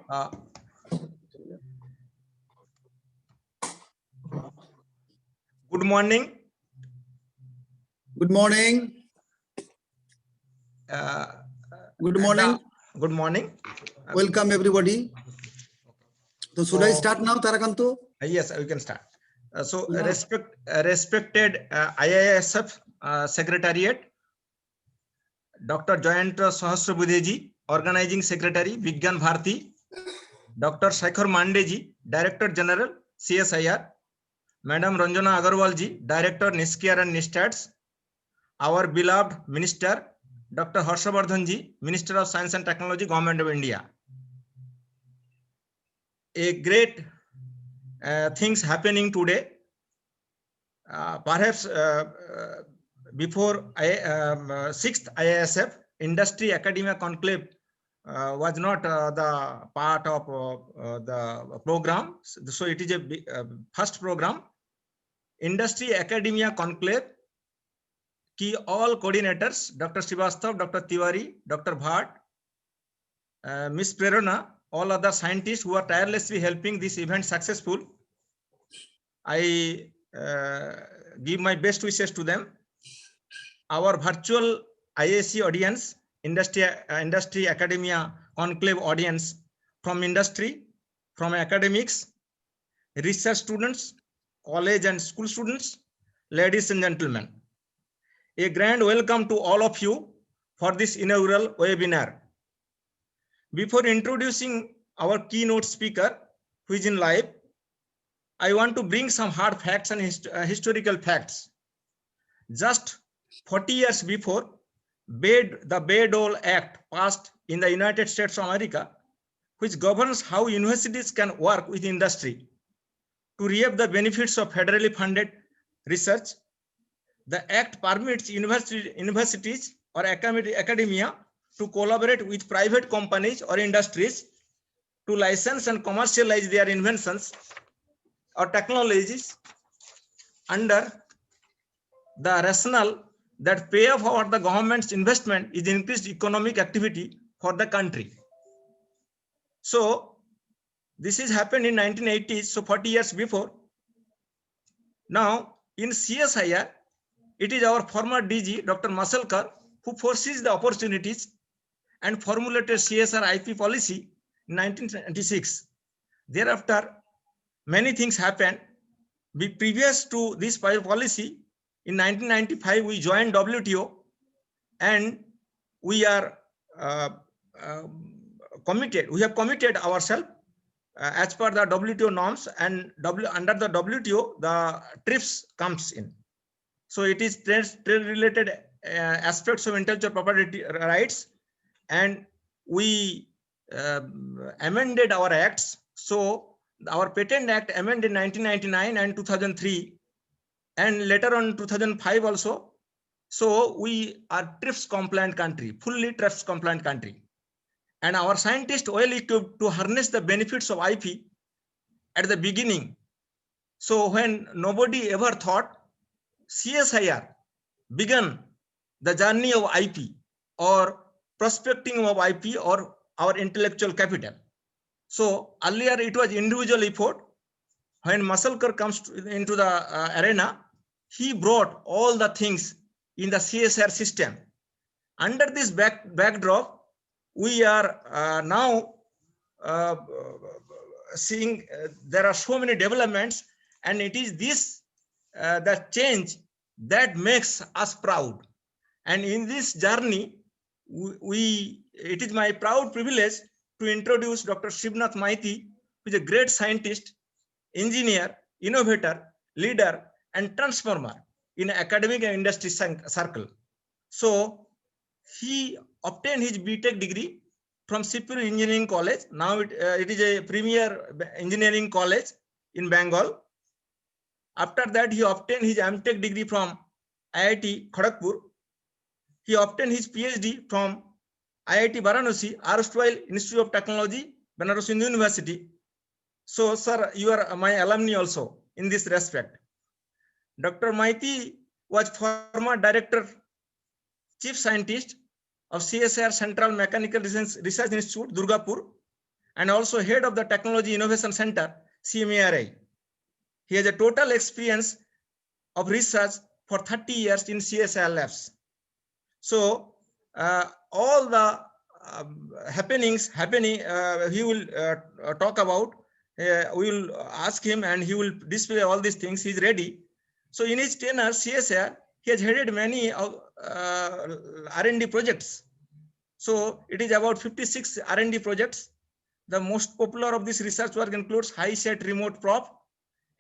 Uh, Good morning. Good morning. Good morning. Good morning. Welcome everybody. So should I start now, Tarakantu? Yes, we can start. Yeah. Respected IISF Secretariat, Dr. Jayanta Sahasrabudheji, Organizing Secretary, Vigyan Bharati, Dr. Shekhar Mandeji, Director General, CSIR, Madam Ranjana Agarwalji, Director, NISCAR and NISTATS, our beloved Minister, Dr. Harshavardhanji, Minister of Science and Technology, Government of India. A great things happening today. Perhaps before 6th IISF, Industry Academia Conclave was not the part of the program. So it is a first program. Industry Academia Conclave, key all coordinators, Dr. Srivastav, Dr. Tiwari, Dr. Bhatt, Miss Prerana, all other scientists who are tirelessly helping this event successful. I give my best wishes to them. Our virtual IAC audience, industry academia conclave audience from industry, from academics, research students, college and school students, ladies and gentlemen. A grand welcome to all of you for this inaugural webinar. Before introducing our keynote speaker, who is in live, I want to bring some hard facts and historical facts. Just 40 years before, the Bayh-Dole Act passed in the United States of America, which governs how universities can work with industry to reap the benefits of federally funded research. The act permits universities or academia to collaborate with private companies or industries to license and commercialize their inventions or technologies under the rationale that payoff for the government's investment is increased economic activity for the country. So this is happened in 1980s, so 40 years before. Now in CSIR, it is our former DG, Dr. Masalkar, who foresees the opportunities and formulated CSR IP policy in 1996. Thereafter, many things happened. Previous to this policy, in 1995, we joined WTO, and we are committed. We have committed ourselves as per the WTO norms, and under the WTO, the TRIPS comes in. So it is trade-related aspects of intellectual property rights, and we amended our acts. So our Patent Act amended in 1999 and 2003, and later on 2005 also. So we are TRIPS compliant country, fully TRIPS compliant country, and our scientists well equipped to harness the benefits of IP at the beginning. So when nobody ever thought, CSIR began the journey of IP or prospecting of IP or our intellectual capital. So earlier it was individual effort. When Masalkar comes into the arena, he brought all the things in the CSIR system. Under this backdrop, we are now seeing there are so many developments, and it is this the change that makes us proud. And in this journey, it is my proud privilege to introduce Dr. Shivnath Maiti, who is a great scientist, engineer, innovator, leader, and transformer in academic and industry circle. So he obtained his BTech degree from Sipur Engineering College. Now it is a premier engineering college in Bengal. After that, he obtained his MTech degree from IIT Kharagpur. He obtained his PhD from IIT Varanasi, erstwhile Institute of Technology, Banaras Hindu University. So, sir, you are my alumni also in this respect. Dr. Maiti was former director, chief scientist of CSIR Central Mechanical Research Institute, Durgapur, and also head of the Technology Innovation Center, CMARI. He has a total experience of research for 30 years in CSIR labs. So all the happenings happening, he will talk about. We will ask him, and he will display all these things. He's ready. So in his tenure, CSIR, he has headed many R&D projects. So it is about 56 R&D projects. The most popular of this research work includes high-set remote prop,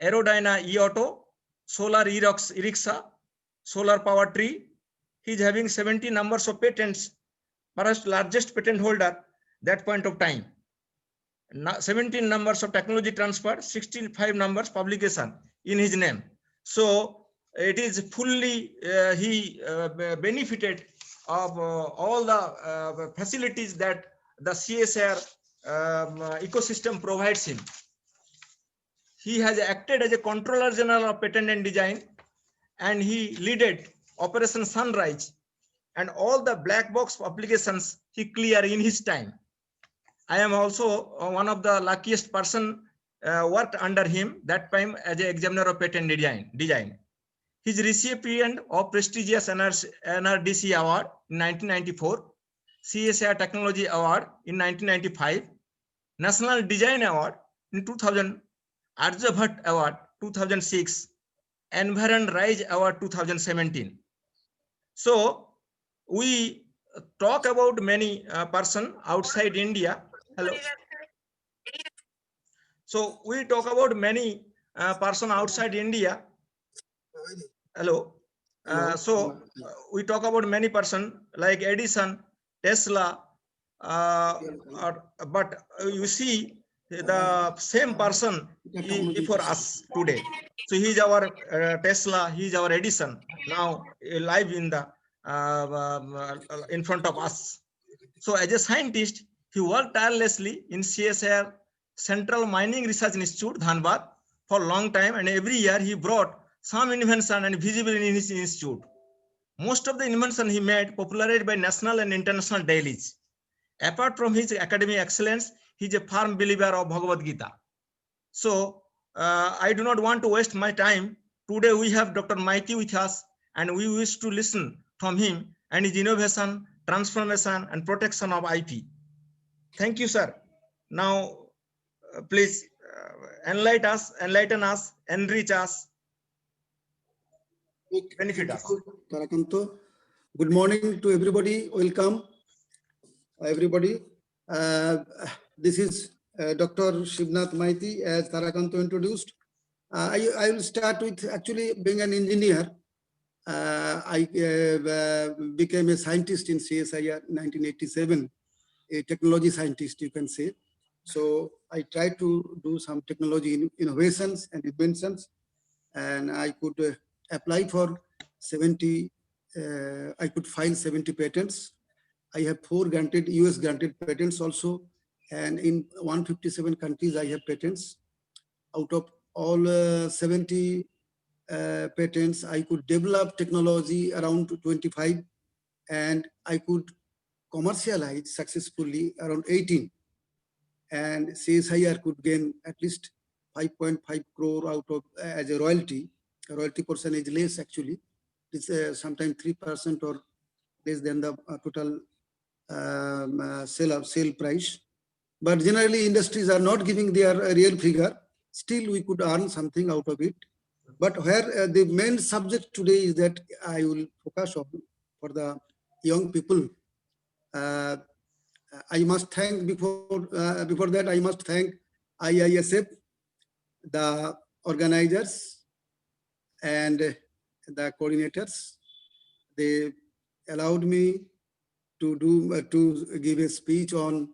Aerodyna e-auto, solar e-rickshaw, solar power tree. He is having 70 numbers of patents, perhaps largest patent holder that point of time. 17 numbers of technology transfer, 65 numbers publication in his name. So it is fully he benefited of all the facilities that the CSIR ecosystem provides him. He has acted as a Controller General of Patent and Design, and he led Operation Sunrise, and all the black box applications he cleared in his time. I am also one of the luckiest person worked under him that time as an examiner of patent design. His recipient of prestigious NRDC award in 1994, CSIR Technology Award in 1995, National Design Award in 2000, Aryabhat Award 2006, Environ Rise Award 2017. So we talk about many person outside India. Hello. So we talk about many person outside India. Hello. So we talk about many person like Edison, Tesla, but you see the same person before us today. So he is our Tesla, he is our Edison, now live in the in front of us. So as a scientist, he worked tirelessly in CSIR Central Mining Research Institute, Dhanbad, for a long time, and every year he brought some invention and visible in his institute. Most of the invention he made popularized by national and international dailies. Apart from his academic excellence, he is a firm believer of Bhagavad Gita. So I do not want to waste my time. Today we have Dr. Maiti with us, and we wish to listen from him and his innovation, transformation, and protection of IP. Thank you, sir. Now, please enlighten us, enrich us, benefit us. Tarakanto. Good morning to everybody. Welcome, everybody. This is Dr. Shivnath Maiti, as Tarakanto introduced. I will start with actually being an engineer. I became a scientist in CSIR 1987, a technology scientist, you can say. So I tried to do some technology innovations and inventions, and I could apply for 70, I could file 70 patents. I have 4 granted, US granted patents also, and in 157 countries I have patents. Out of all 70 patents, I could develop technology around 25, and I could commercialize successfully around 18. And CSIR could gain at least 5.5 crore out of as a royalty. A royalty portion is less actually. It's sometimes 3% or less than the total sale price. But generally industries are not giving their real figure. Still we could earn something out of it. But where the main subject today is that I will focus on for the young people. I must thank before that I must thank IISF, the organizers and the coordinators. They allowed me to give a speech on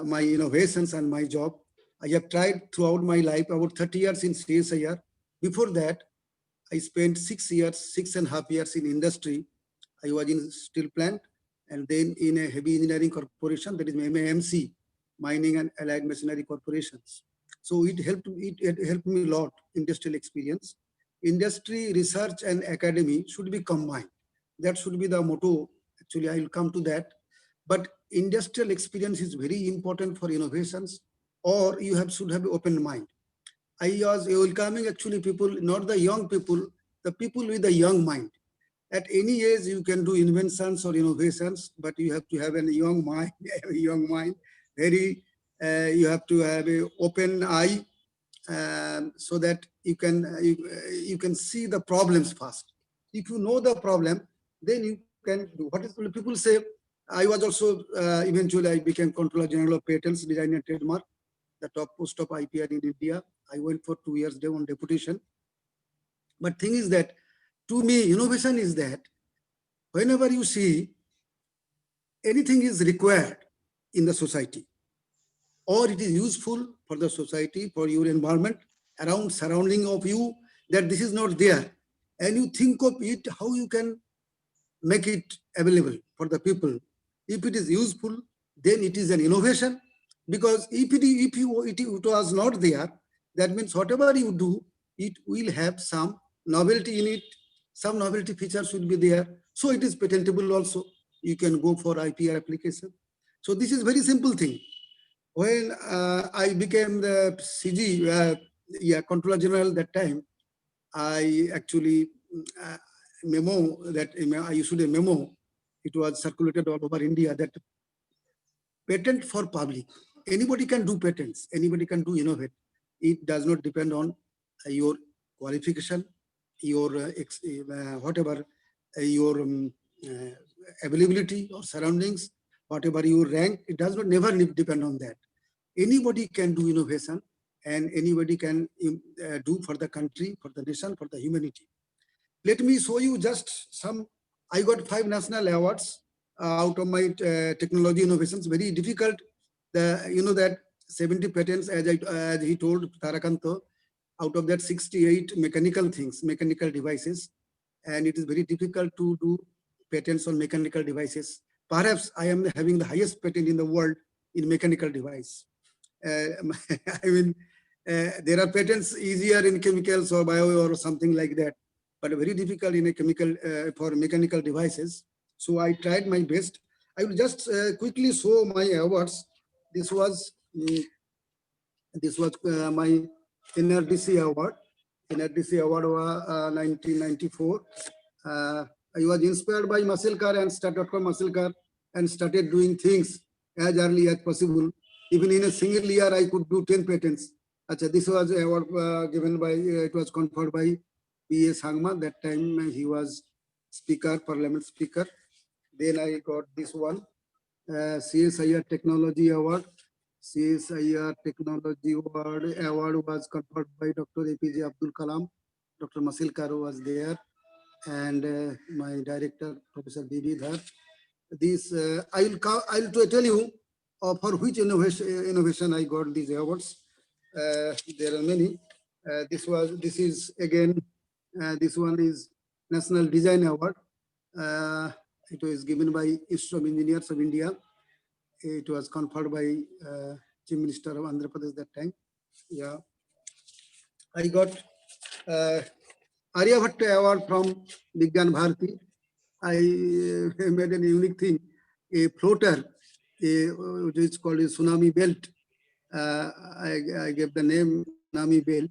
my innovations and my job. I have tried throughout my life, about 30 years in CSIR. Before that, I spent 6.5 years in industry. I was in steel plant, and then in a heavy engineering corporation, that is MAMC, Mining and Allied Machinery Corporations. So it helped me a lot, industrial experience. Industry, research, and academy should be combined. That should be the motto. Actually, I will come to that. But industrial experience is very important for innovations, or you should have an open mind. I was welcoming actually people, not the young people, the people with a young mind. At any age, you can do inventions or innovations, but you have to have a young mind, a young mind. You have to have an open eye, so that you can see the problems first. If you know the problem, then you can do. What is people say? I was also eventually I became Controller General of Patents, Design and Trademark, the top post of IPR in India. I went for 2 years there on deputation. But thing is that, to me, innovation is that whenever you see anything is required in the society, or it is useful for the society, for your environment, around surrounding of you, that this is not there, and you think of it, how you can make it available for the people. If it is useful, then it is an innovation. Because if it was not there, that means whatever you do, it will have some novelty in it. Some novelty features should be there. So it is patentable also. You can go for IPR application. So this is very simple thing. When I became the CG, Controller General that time, I actually I issued a memo. It was circulated all over India that patent for public. Anybody can do patents. Anybody can do innovate. It does not depend on your qualification, your whatever your availability or surroundings, whatever your rank. It does not never depend on that. Anybody can do innovation, and anybody can do for the country, for the nation, for the humanity. Let me show you just some. I got 5 national awards out of my technology innovations. Very difficult. You know that 70 patents, as he told Tarakanto, out of that 68 mechanical things, mechanical devices, and it is very difficult to do patents on mechanical devices. Perhaps I am having the highest patent in the world in mechanical device. I mean, there are patents easier in chemicals or bio or something like that, but very difficult in a chemical for mechanical devices. So I tried my best. I will just quickly show my awards. This was my NRDC award. NRDC award was 1994. I was inspired by muscle car and started from muscle car and started doing things as early as possible. Even in a single year, I could do 10 patents. Achha, this was award given by, it was conferred by P.A. Sangma. That time he was speaker, parliament speaker. Then I got this one, CSIR Technology Award. CSIR Technology Award was conferred by Dr. APJ Abdul Kalam. Dr. Masil Karu was there, and my director, Professor B.B. Dhar. This I'll tell you for which innovation I got these awards. There are many. This is again. This one is National Design Award. It was given by Institute of Engineers of India. It was conferred by Chief Minister of Andhra Pradesh that time. Yeah, I got Aryabhatta Award from Vigyan Bharati. I made a unique thing, a floater, which is called a tsunami belt. I gave the name tsunami belt,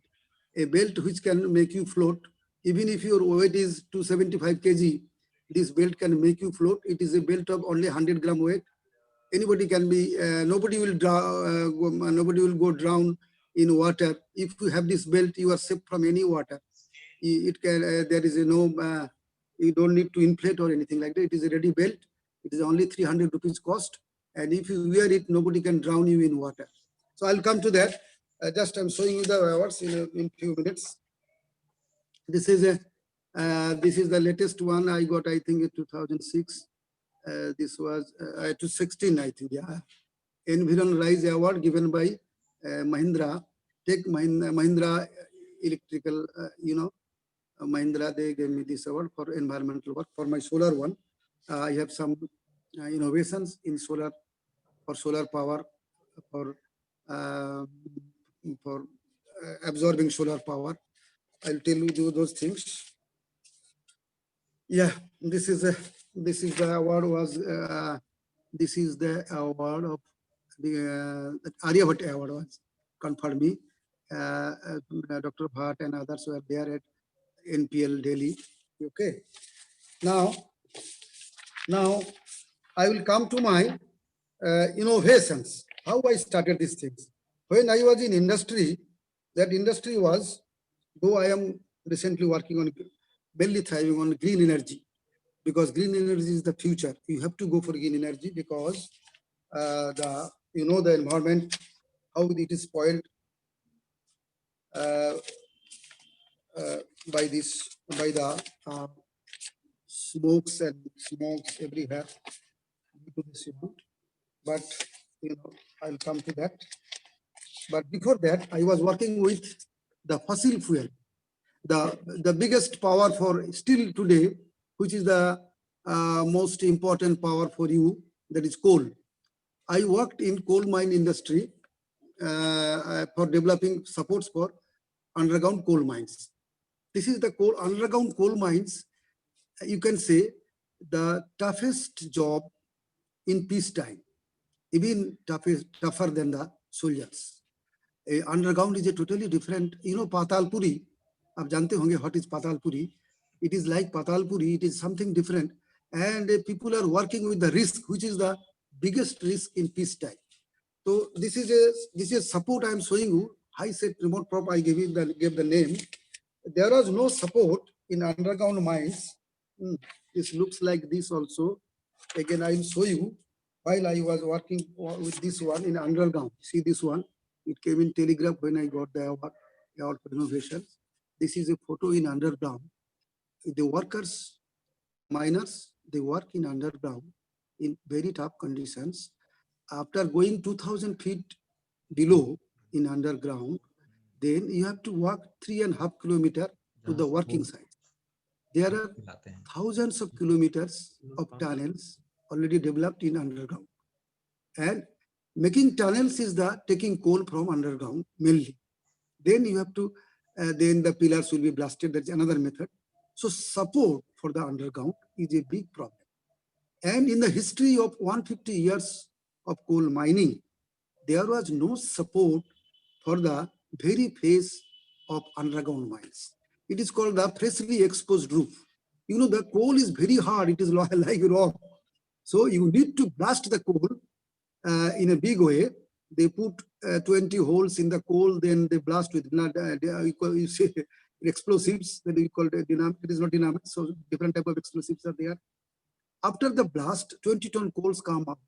a belt which can make you float. Even if your weight is 275 kg, this belt can make you float. It is a belt of only 100 gram weight. Anybody can be, nobody will go drown in water. If you have this belt, you are safe from any water. It can, there is no, you don't need to inflate or anything like that. It is a ready belt. It is only 300 rupees cost. And if you wear it, nobody can drown you in water. So I'll come to that. Just I'm showing you the awards in few minutes. This is the latest one I got, I think in 2006. This was 2016, I think, yeah. Environ Rise Award given by Mahindra Electrical, Mahindra, they gave me this award for environmental work. For my solar one, I have some innovations in solar, for solar power, for absorbing solar power. I'll tell you those things. Yeah, this is the award was This is the award of the Aryabhatta award was conferred me. Dr. Bhatt and others were there at NPL Delhi. Okay. Now I will come to my innovations. How I started these things. When I was in industry, that industry was, though I am recently working on, barely thriving on green energy, because green energy is the future. You have to go for green energy because the environment, how it is spoiled uh, by the smokes everywhere due to this, But I'll come to that. But before that, I was working with the fossil fuel, the biggest power for still today, which is the most important power for you, that is coal. I worked in coal mine industry for developing supports for underground coal mines. This is the underground coal mines, you can say the toughest job in peacetime, even tougher than the soldiers. Underground is a totally different, Patalpuri. आप जानते होंगे what is Patalpuri. It is like Patalpuri, it is something different. And people are working with the risk, which is the biggest risk in peacetime. So this is a support I am showing you. I said remote prop, I gave the name. There was no support in underground mines. This looks like this also. Again, I will show you. While I was working with this one in underground, see this one. It came in Telegraph when I got the award for innovation. This is a photo in underground. The workers, miners, they work in underground in very tough conditions. After going 2,000 feet below in underground, then you have to walk 3.5 kilometers to the working site. There are thousands of kilometers of tunnels already developed in underground. And making tunnels is the taking coal from underground mainly. Then you have to, then the pillars will be blasted. That's another method. So support for the underground is a big problem. And in the history of 150 years of coal mining, there was no support for the very face of underground mines. It is called the freshly exposed roof. The coal is very hard. It is like rock. So you need to blast the coal in a big way. They put 20 holes in the coal, then they blast with you say explosives that we call dynamite. It is not dynamite, so different type of explosives are there. After the blast, 20-ton coals come up.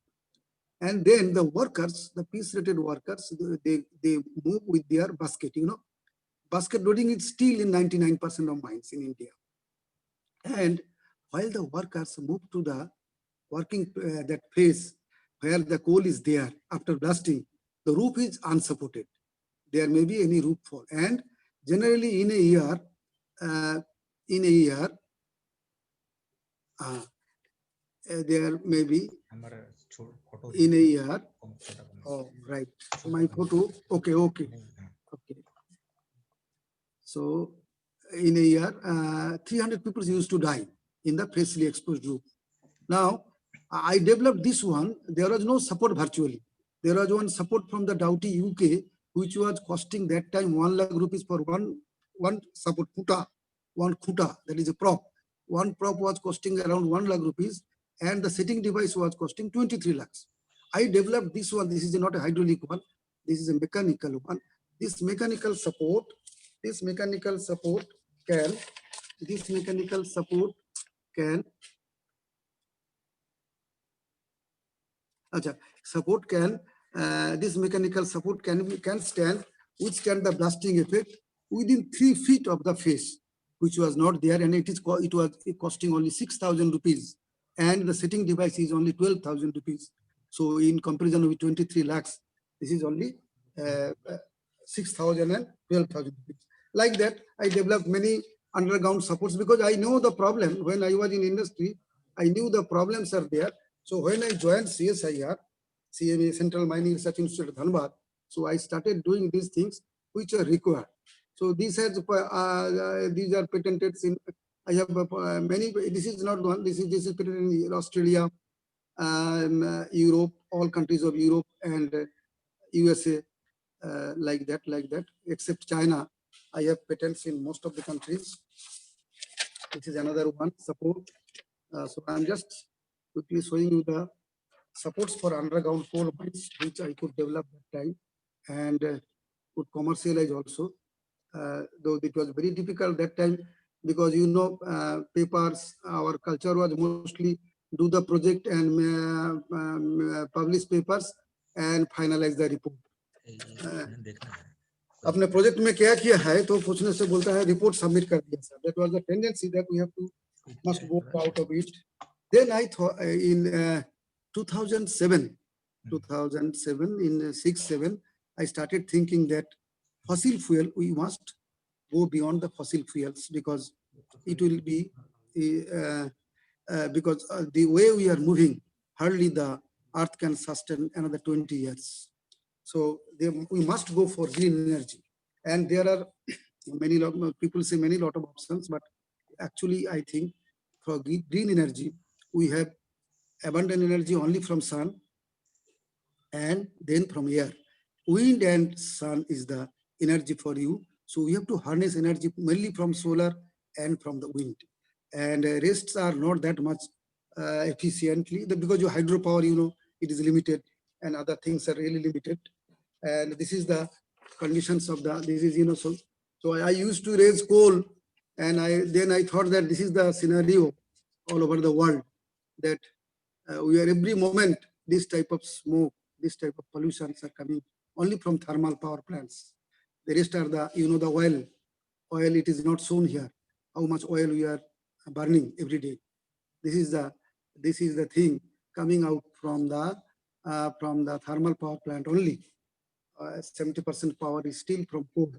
And then the workers, the peace-rated workers, they move with their basket, Basket loading is still in 99% of mines in India. And while the workers move to the working that phase where the coal is there after blasting, the roof is unsupported. There may be any roof fall. And generally in a year, there may be in a year. Oh, right. My photo. Okay. So in a year, 300 people used to die in the freshly exposed roof. Now, I developed this one. There was no support virtually. There was one support from the Doughty UK, which was costing that time 1 lakh rupees for one support one khuta, that is a prop. One prop was costing around 1 lakh rupees, and the sitting device was costing 23 lakhs. I developed this one. This is not a hydraulic one. This is a mechanical one. This mechanical support can withstand the blasting effect within 3 feet of the face, which was not there, and it was costing only 6,000 rupees, and the sitting device is only 12,000 rupees. So in comparison with 23 lakhs, this is only 6,000 and 12,000 rupees. Like that, I developed many underground supports because I know the problem. When I was in industry, I knew the problems are there. So when I joined CSIR, CMA, Central Mining Research Institute of Dhanbad, so I started doing these things which are required. So these are patented in, I have many, this is not one, this is patented in Australia, Europe, all countries of Europe and USA, like that, except China. I have patents in most of the countries. This is another one, support. So I'm just quickly showing you the supports for underground coal mines, which I could develop that time and could commercialize also. Though it was very difficult that time because papers, our culture was mostly do the project and publish papers and finalize the report. अपने project में क्या किया है तो पूछने से बोलता है रिपोर्ट सबमिट कर दिया sir. That was the tendency that we have to must go out of it. Then I thought in 2007 in 6-7 I started thinking that fossil fuel, we must go beyond the fossil fuels because it will be because the way we are moving, hardly the earth can sustain another 20 years. So we must go for green energy. And there are many people say many lot of options, but actually I think for green energy, we have abundant energy only from sun and then from air. Wind and sun is the energy for you. So we have to harness energy mainly from solar and from the wind. And rests are not that much efficiently because your hydropower, it is limited and other things are really limited. And this is the conditions of this is, so I used to raise coal and then I thought that this is the scenario all over the world that we are every moment, this type of smoke, this type of pollutions are coming only from thermal power plants. The rest are the, the oil, it is not shown here, how much oil we are burning every day. This is the thing coming out from the thermal power plant only. 70% power is still from coal.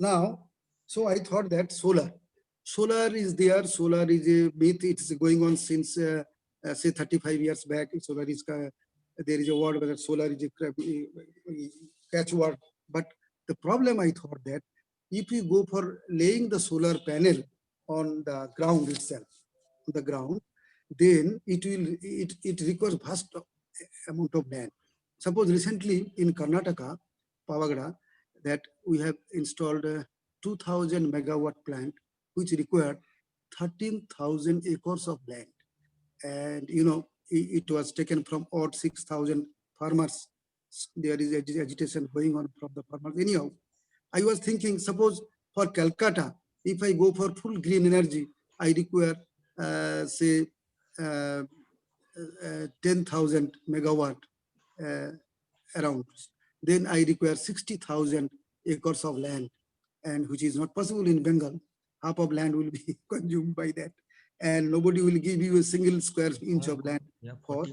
Now, so I thought that solar is there. Solar is a myth. It's going on since say 35 years back. Solar is there is a word whether solar is a catchword. But the problem, I thought that if we go for laying the solar panel on the ground itself, then it requires vast amount of land. Suppose recently in Karnataka, Pavagada, that we have installed a 2000 megawatt plant, which required 13,000 acres of land. And, it was taken from odd 6,000 farmers. There is agitation going on from the farmers. Anyhow, I was thinking, suppose for Calcutta, if I go for full green energy, I require, say, 10,000 megawatt around. Then I require 60,000 acres of land, and which is not possible in Bengal. Half of land will be consumed by that, and nobody will give you a single square inch of land for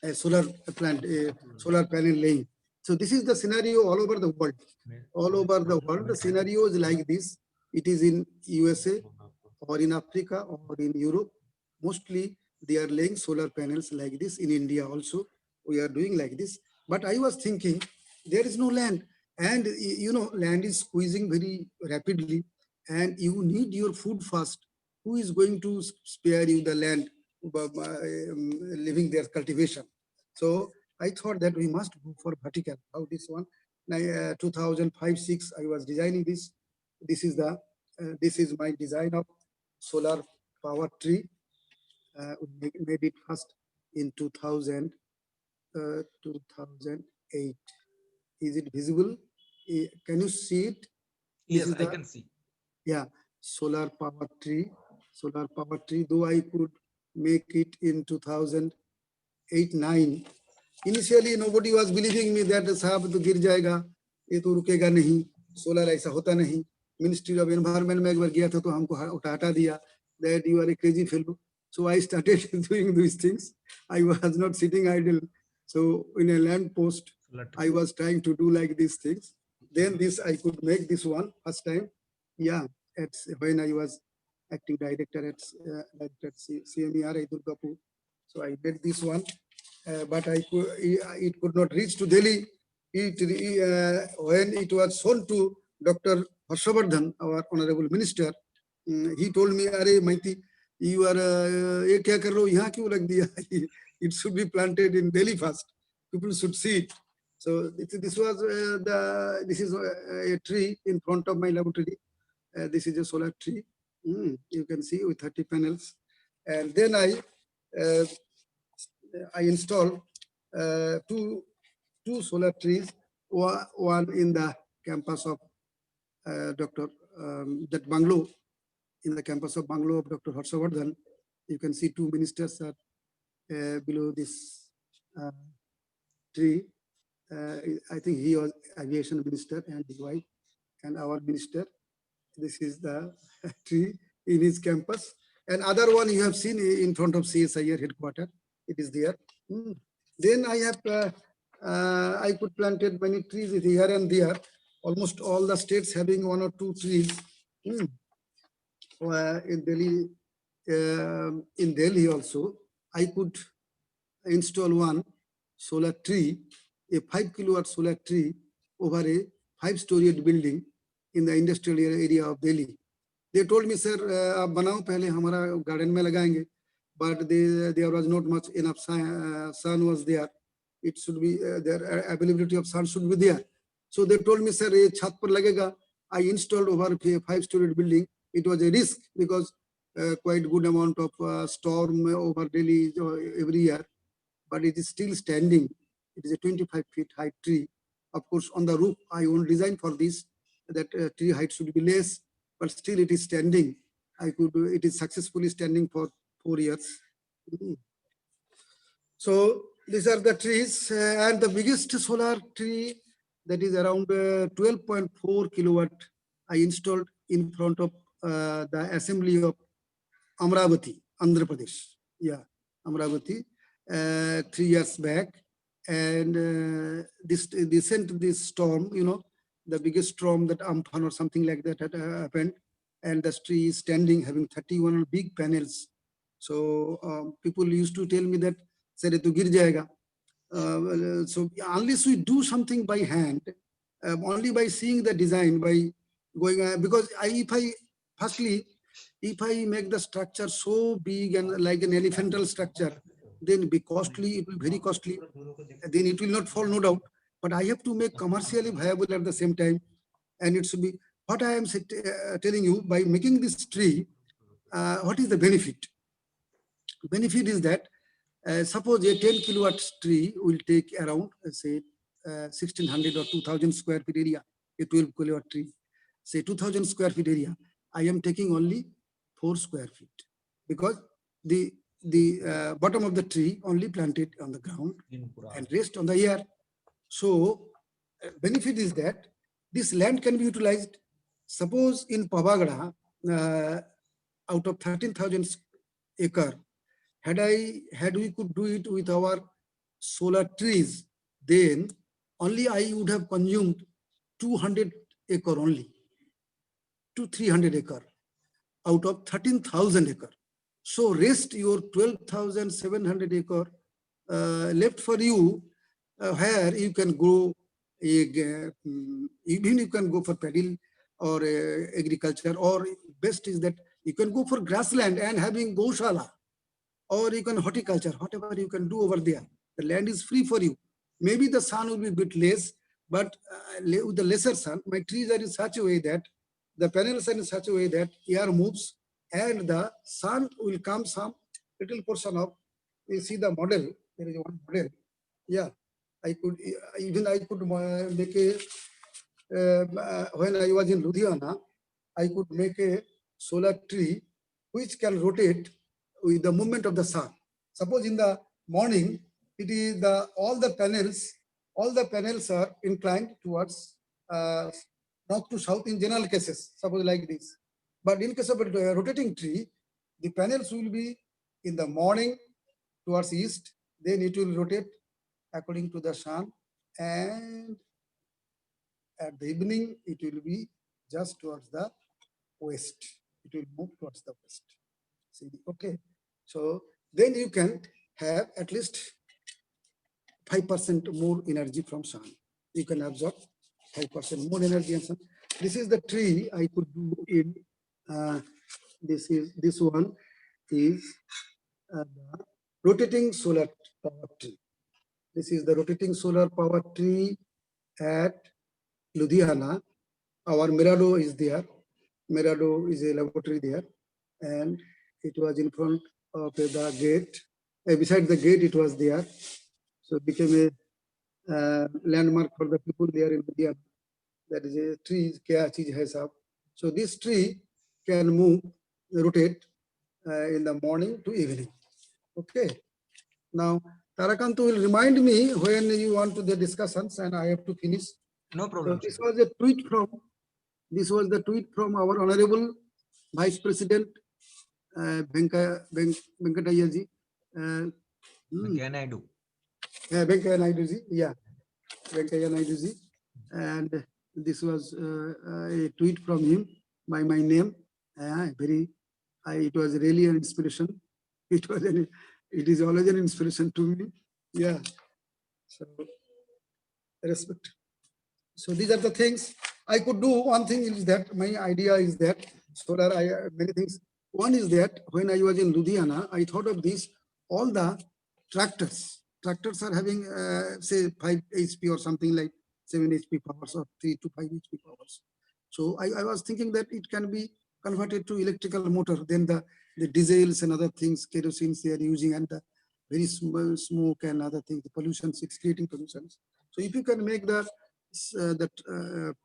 a solar plant, a solar panel laying. So this is the scenario all over the world. All over the world, the scenario is like this. It is in USA or in Africa or in Europe. Mostly they are laying solar panels like this. In India also, we are doing like this. But I was thinking, there is no land. And land is squeezing very rapidly and you need your food fast. Who is going to spare you the land living their cultivation? So I thought that we must go for vertical. How this one? 2005-6, I was designing this. This is my design of solar power tree. We made it first in 2008. Is it visible? Can you see it? Yes, I can see. Yeah, solar power tree. Solar power tree, though I could make it in 2008-9. Initially, nobody was believing me that साहब तो गिर जाएगा, ये तो रुकेगा नहीं, solar ऐसा होता नहीं. Ministry of Environment में एक बार गया था तो हमको हटा दिया, that you are a crazy fellow. So I started doing these things. I was not sitting idle. So in a lamp post, I was trying to do like these things. Then I could make this one first time. Yeah, when I was acting director at CMER Durgapur. So I made this one, but it could not reach to Delhi. When it was shown to Dr. Harshavardhan, our honorable minister, he told me, "Arey Maiti, You are ये क्या कर रहे हो यहाँ क्यों रख दिया? It should be planted in Delhi first. People should see it. So this was this is a tree in front of my laboratory. This is a solar tree. You can see with 30 panels. And then uh, I installed two solar trees, one in the campus of Dr. That bungalow, in the campus of bungalow of Dr. Harshavardhan. You can see two ministers are below this tree. I think he was aviation minister and his wife, and our minister. This is the tree in his campus. And other one you have seen in front of CSIR headquarters. It is there. Then I have I could planted many trees here and there. Almost all the states having one or two trees. In Delhi also, I could install one solar tree, a 5 kilowatt solar tree over a 5-story building in the industrial area of Delhi. They told me, sir, आप बनाओ पहले हमारा garden में लगाएंगे, but there was not much enough sun was there. It should be their availability of sun should be there. So they told me, sir, ये छत पर लगेगा. I installed over a 5-story building. It was a risk because quite good amount of storm over Delhi every year, but it is still standing. It is a 25 feet high tree. Of course, on the roof, I won't design for this, that tree height should be less, but still it is standing. It is successfully standing for 4 years. So these are the trees, and the biggest solar tree that is around 12.4 kilowatt I installed in front of the assembly of Amravati, Andhra Pradesh. Yeah, Amravati, 3 years back. And this storm, the biggest storm, that Amphan or something like that had happened, and the tree is standing, having 31 big panels. So people used to tell me that, "Sir, to gir jayega." So unless we do something by hand, only by seeing the design, by going, because if I make the structure so big and like an elephantal structure, then it will be costly, it will be very costly. Then it will not fall, no doubt. But I have to make commercially viable at the same time. And it should be, what I am telling you, by making this tree, what is the benefit? Benefit is that, suppose a 10 kilowatt tree will take around, say, 1600 or 2000 square feet area, a 12 kilowatt tree, say 2000 square feet area. I am taking only 4 square feet because the bottom of the tree only planted on the ground and rest on the air. So benefit is that this land can be utilized. Suppose in Pavagada, out of 13,000 acre, had we could do it with our solar trees, then only I would have consumed 200 acre only, to 300 acre out of 13,000 acre. So rest your 12,700 acre left for you, where you can grow, even you can go for paddy or agriculture, or best is that you can go for grassland and having goshala, or you can horticulture, whatever you can do over there. The land is free for you. Maybe the sun will be a bit less, but with the lesser sun, my trees are in such a way that the panels are in such a way that air moves and the sun will come some little portion of, you see the model, there is one model. Yeah, I could make a, when I was in Ludhiana, I could make a solar tree which can rotate with the movement of the sun. Suppose in the morning, it is all the panels are inclined towards north to south in general cases, suppose like this. But in case of a rotating tree, the panels will be in the morning towards east, then it will rotate according to the sun, and at the evening, it will be just towards the west. It will move towards the west. See, okay. So then you can have at least 5% more energy from sun. You can absorb 5% more energy and sun. This is the tree I could do in, this is this one. is the rotating solar power tree. This is the rotating solar power tree at Ludhiana. Our Mirado is there. Mirado is a laboratory there, and it was in front of the gate. Beside the gate, it was there. So it became a landmark for the people there in Ludhiana. That is a tree, kya cheez hai sahab. So this tree can move, rotate in the morning to evening. Okay. Now, Tarakantu will remind me when you want to the discussions, and I have to finish. No So problem. this was a tweet from. This was the tweet from our Honorable Vice President Venkataya ji. Venkaiah Naidu. Venkaiah Naidu ji. Yeah, Venkaiah Naidu ji. And this was a tweet from him by my name. It was really an inspiration. It is always an inspiration to me. Yeah. So respect. So these are the things I could do. One thing is that my idea is that solar, many things. One is that when I was in Ludhiana, I thought of this, all the tractors. Tractors are having, say, 5 HP or something like 7 HP powers or 3 to 5 HP powers. So I was thinking that it can be converted to electrical motor. Then the diesels and other things, kerosene they are using, and the very small smoke and other things, the pollution, it's creating pollutions. So if you can make the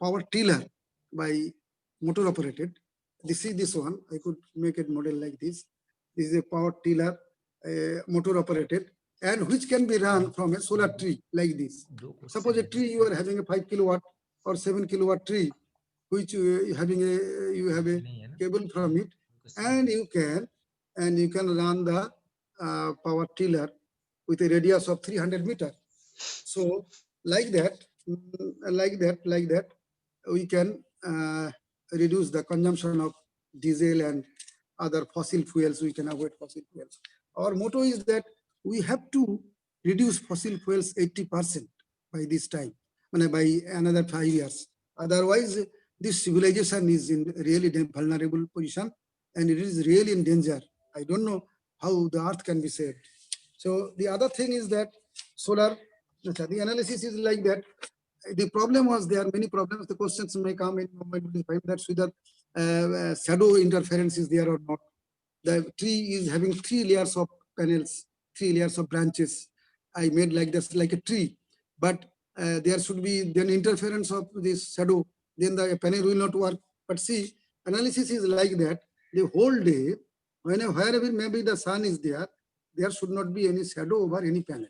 power tiller by motor operated, this one, I could make a model like this. This is a power tiller, motor operated, and which can be run from a solar tree like this. Suppose a tree, you are having a 5 kilowatt or 7 kilowatt tree, which you have a cable from it, and you can run the power tiller with a radius of 300 meters. So like that, we can reduce the consumption of diesel and other fossil fuels. We can avoid fossil fuels. Our motto is that we have to reduce fossil fuels 80% by this time, by another 5 years. Otherwise, this civilization is in really vulnerable position, and it is really in danger. I don't know how the earth can be saved. So the other thing is that solar, the analysis is like that. The problem was there are many problems. The questions may come in that's whether shadow interference is there or not. The tree is having 3 layers of panels, 3 layers of branches. I made like this, like a tree, but there should be then interference of this shadow. Then the panel will not work. But see, analysis is like that. The whole day, wherever maybe the sun is there, there should not be any shadow over any panel.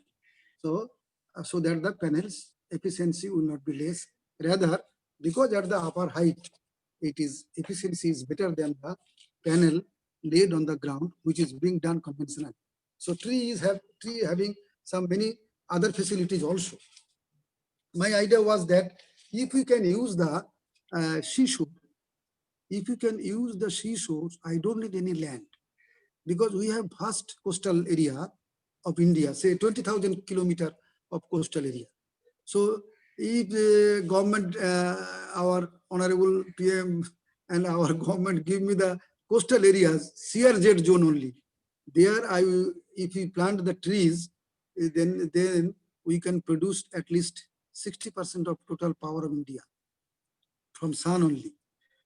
So that the panel's efficiency will not be less. Rather, because at the upper height, efficiency is better than the panel laid on the ground, which is being done conventionally. So tree having some many other facilities also. My idea was that if we can use the seashore, I don't need any land, because we have vast coastal area of India, say 20,000 kilometers of coastal area. So if the government, our honorable PM and our government give me the coastal areas, CRZ zone only, there if we plant the trees, then we can produce at least 60% of total power of India from sun only.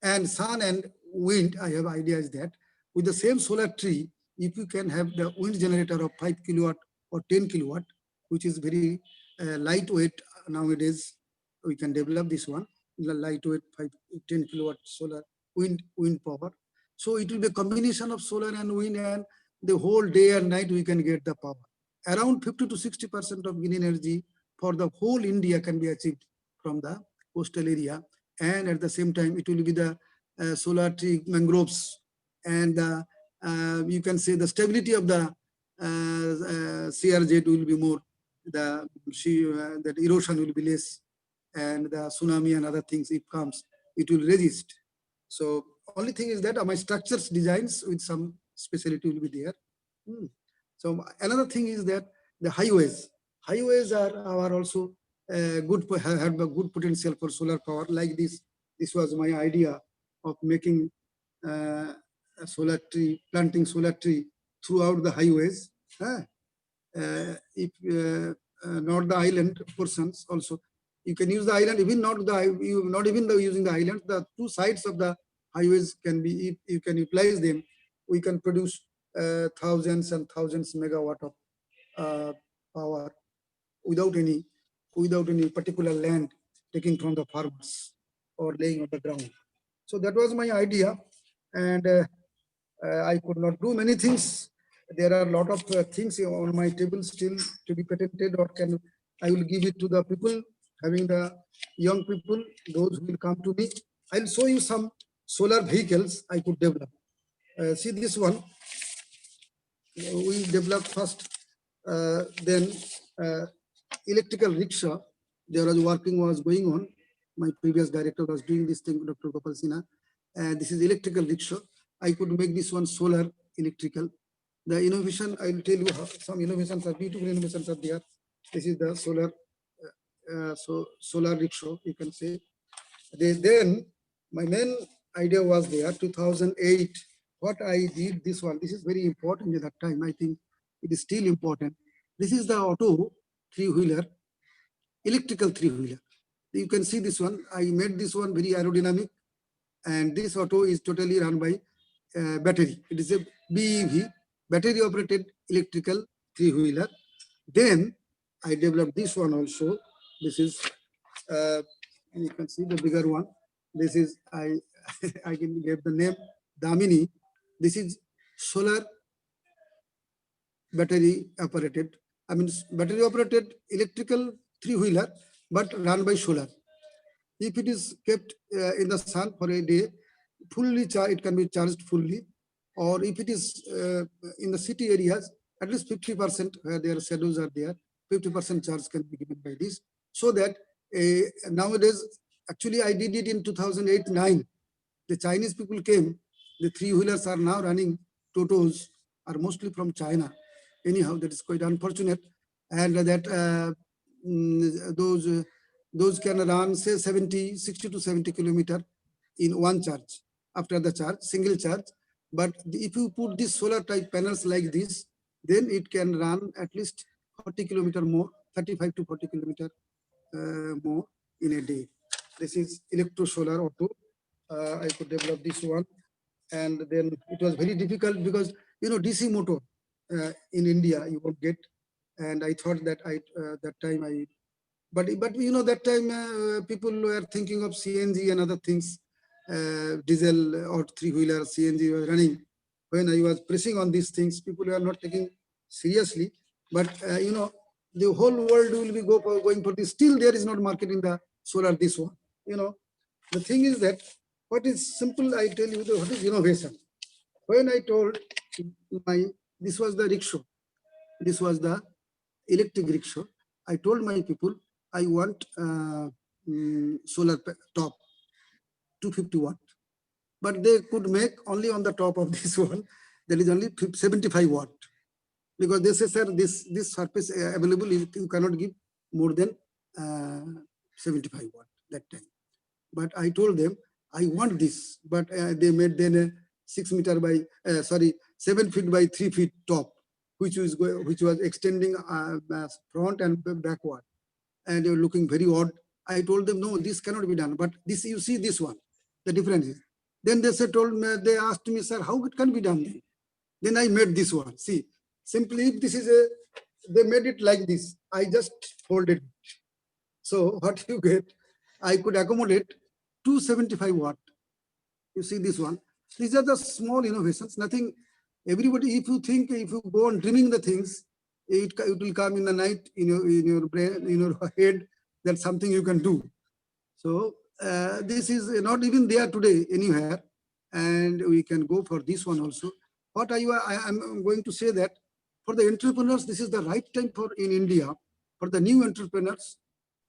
And sun and wind, I have ideas that with the same solar tree, if you can have the wind generator of 5 kilowatt or 10 kilowatt, which is very lightweight nowadays, we can develop this one, lightweight 10 kilowatt solar wind power. So it will be a combination of solar and wind, and the whole day and night we can get the power. Around 50 to 60% of green energy for the whole India can be achieved from the coastal area. And at the same time, it will be the solar tree mangroves, and you can say the stability of the CRZ will be more, that erosion will be less, and the tsunami and other things, if comes, it will resist. So only thing is that my structures designs with some speciality will be there. So another thing is that the highways are also have a good potential for solar power. Like this was my idea of making a solar tree, planting solar tree throughout the highways. If not the island portions also, you can use the island, even not the not even using the island. The two sides of the highways can be, if you can utilize them, we can produce thousands and thousands megawatt of power without any particular land taking from the farmers or laying on the ground. So that was my idea, and I could not do many things. There are a lot of things on my table still to be patented, or I will give it to the people, having the young people, those who will come to me. I'll show you some solar vehicles I could develop. See this one, we developed first, then electrical rickshaw. There was was going on. My previous director was doing this thing, Dr. Gopal Sinha. This is electrical rickshaw. I could make this one solar electrical. The innovation, I will tell you how some innovations are, beautiful innovations are there. This is the solar, solar rickshaw, you can say. Then my main idea was there, 2008. What I did, this one, this is very important at that time. I think it is still important. This is the auto three-wheeler, electrical three-wheeler. You can see this one. I made this one very aerodynamic, and this auto is totally run by battery. It is a BEV, battery operated electrical three-wheeler. Then I developed this one also. This is, you can see the bigger one. This is, I can give the name Damini. This is solar battery operated, battery operated electrical three-wheeler, but run by solar. If it is kept in the sun for a day, fully charged, it can be charged fully. Or if it is in the city areas, at least 50% where their shadows are there, 50% charge can be given by this. So that nowadays, actually I did it in 2008-9. The Chinese people came, the three-wheelers are now running, Totos are mostly from China. Anyhow, that is quite unfortunate. And that those can run, say, 60 to 70 kilometers in one charge, after the charge, single charge. But if you put these solar type panels like this, then it can run at least 40 kilometers more, 35 to 40 kilometers more in a day. This is electro solar auto. I could develop this one. And then it was very difficult because, DC motor in India, you won't get. And I thought that that time but that time people were thinking of CNG and other things, diesel or three-wheeler CNG was running. When I was pressing on these things, people were not taking seriously. But the whole world will be going for this. Still, there is not market in the solar this one. The thing is that what is simple, I tell you, what is innovation. When I told this was the rickshaw, this was the electric rickshaw, I told my people, I want solar top, 250 watt. But they could make only on the top of this one, there is only 75 watt. Because they say, sir, this surface available, you cannot give more than 75 watt that time. But I told them, I want this. But they made then a 7 feet by 3 feet top, which was extending front and backward. And they were looking very odd. I told them, no, this cannot be done. But this, you see this one, the difference is. Then they they asked me, sir, how it can be done? Then I made this one. See, simply if this is they made it like this. I just folded it. So what you get, I could accommodate 275 watt. You see this one. These are the small innovations, nothing. Everybody, if you go on dreaming the things, it will come in the night in your brain, in your head, that something you can do. So this is not even there today anywhere, and we can go for this one also. What I'm going to say that for the entrepreneurs, this is the right time in India, for the new entrepreneurs,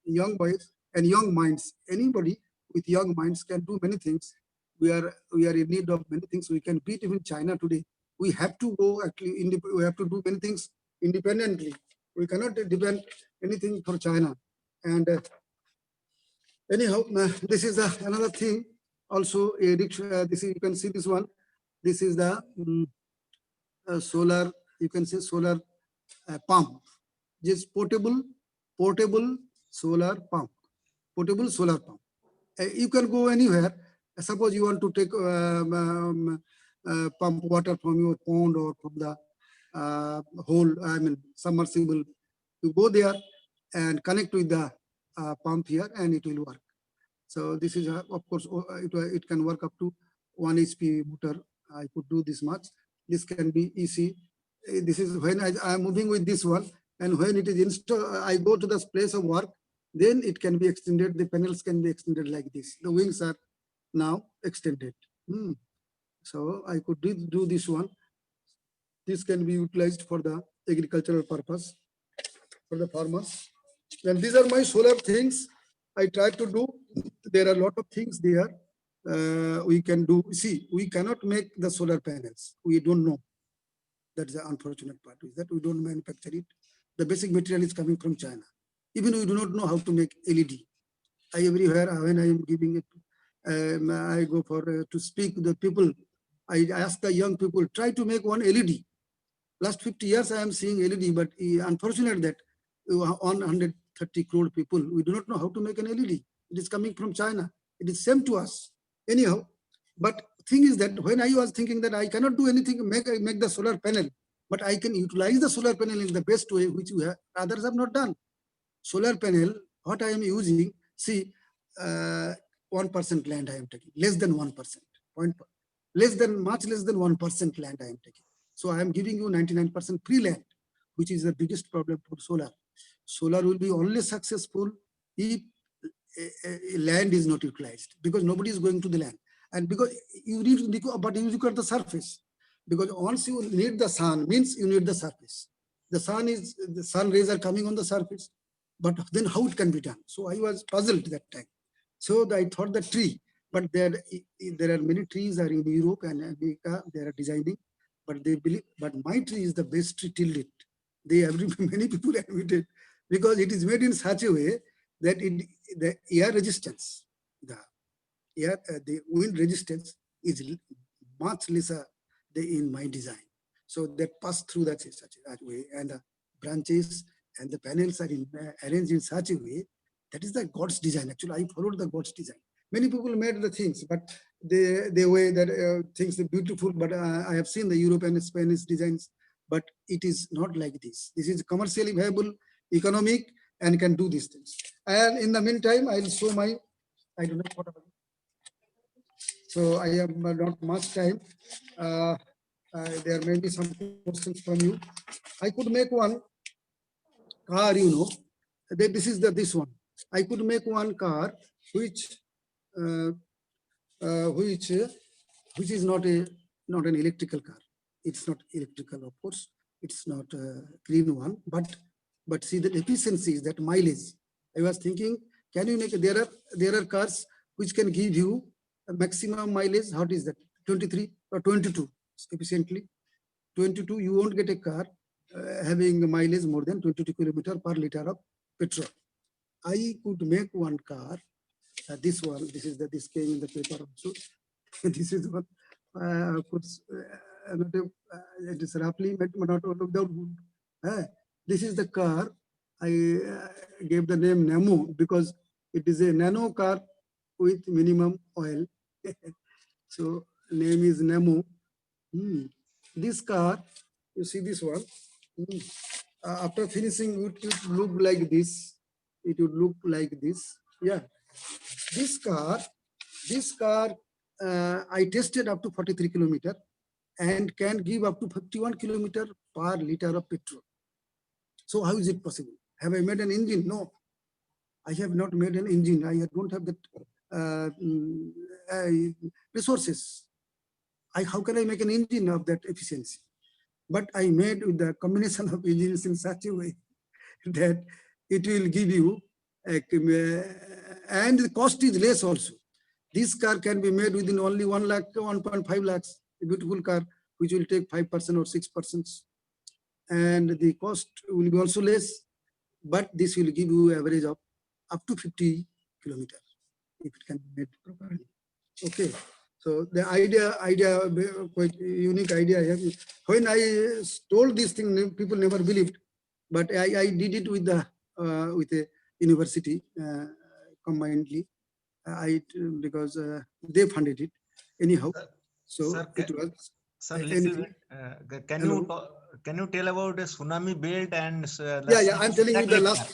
young boys and young minds. Anybody with young minds can do many things. We are in need of many things. We can beat even China today. We have to go we have to do many things independently. We cannot depend anything for China. And anyhow, this is another thing. Also, a rickshaw. You can see this one. This is the solar, you can say solar pump. Just portable solar pump. Portable solar pump. You can go anywhere. Suppose you want to take pump water from your pond or from the hole, I mean submersible. You go there and connect with the pump here, and it will work. So this is, of course, it can work up to 1 HP motor. I could do this much. This can be easy. This is when I am moving with this one, and when it is installed, I go to the place of work, then it can be extended. The panels can be extended like this. The wings are now extended. So I could do this one. This can be utilized for the agricultural purpose for the farmers. And these are my solar things I try to do. There are a lot of things there we can do. See, we cannot make the solar panels. We don't know. That's the unfortunate part, is that we don't manufacture it. The basic material is coming from China. Even we do not know how to make LED. Everywhere when I am giving it, I go for to speak to the people. I ask the young people, try to make one LED. Last 50 years I am seeing LED, but unfortunate that 130 crore people, we do not know how to make an LED. It is coming from China. It is same to us. Anyhow, but thing is that when I was thinking that I cannot do anything, make the solar panel, but I can utilize the solar panel in the best way, which others have not done. Solar panel, what I am using, see, 1% land I am taking, less than 1%, much less than 1% land I am taking. So I am giving you 99% free land, which is the biggest problem for solar. Solar will be only successful if land is not utilized, because nobody is going to the land. And because you need, but you look at the surface, because once you need the sun, means you need the surface. The sun rays are coming on the surface, but then how it can be done? So I was puzzled that time. So I thought the tree, but there are many trees are in Europe and America, they are designing, but they believe, but my tree is the best tree till it. Many people admitted, because it is made in such a way that the air resistance, the wind resistance is much lesser in my design. So that pass through that such a way, and the branches and the panels are arranged in such a way that is the God's design. Actually, I followed the God's design. Many people made the things, but the way that things are beautiful. But I have seen the European and Spanish designs, but it is not like this. This is commercially viable, economic, and can do these things. And in the meantime, I'll show my, I don't know what about it. So I have not much time. There may be some questions from you. I could make one car, this is this one. I could make one car which is not an electrical car. It's not electrical, of course. It's not a clean one, but see the efficiency is that mileage. I was thinking, can you make there are cars which can give you a maximum mileage? What is that? 23 or 22 efficiently. 22, you won't get a car having mileage more than 22 kilometers per liter of petrol. I could make one car. This one, this came in the paper also. This is one. Of course, it is roughly, but not without wood. This is the car. I gave the name Nemo because it is a nano car with minimum oil. So name is Nemo. This car, you see this one. After finishing, it would look like this. It would look like this. Yeah. This car, I tested up to 43 kilometers and can give up to 51 kilometers per liter of petrol. So how is it possible? Have I made an engine? No, I have not made an engine. I don't have that resources. How can I make an engine of that efficiency? But I made with the combination of engines in such a way that it will give you, and the cost is less also. This car can be made within only 1 lakh, 1.5 lakhs, a beautiful car, which will take 5% or 6%. And the cost will be also less, but this will give you average of up to 50 kilometers if it can be made properly. Okay, So the idea, quite unique idea. I have. When I told this thing, people never believed, but I did it with a university combinedly. Because they funded it anyhow. So Sir, it was sir, little anything. bit. Can Hello. you can you tell about the tsunami belt and Yeah. I'm telling you the last.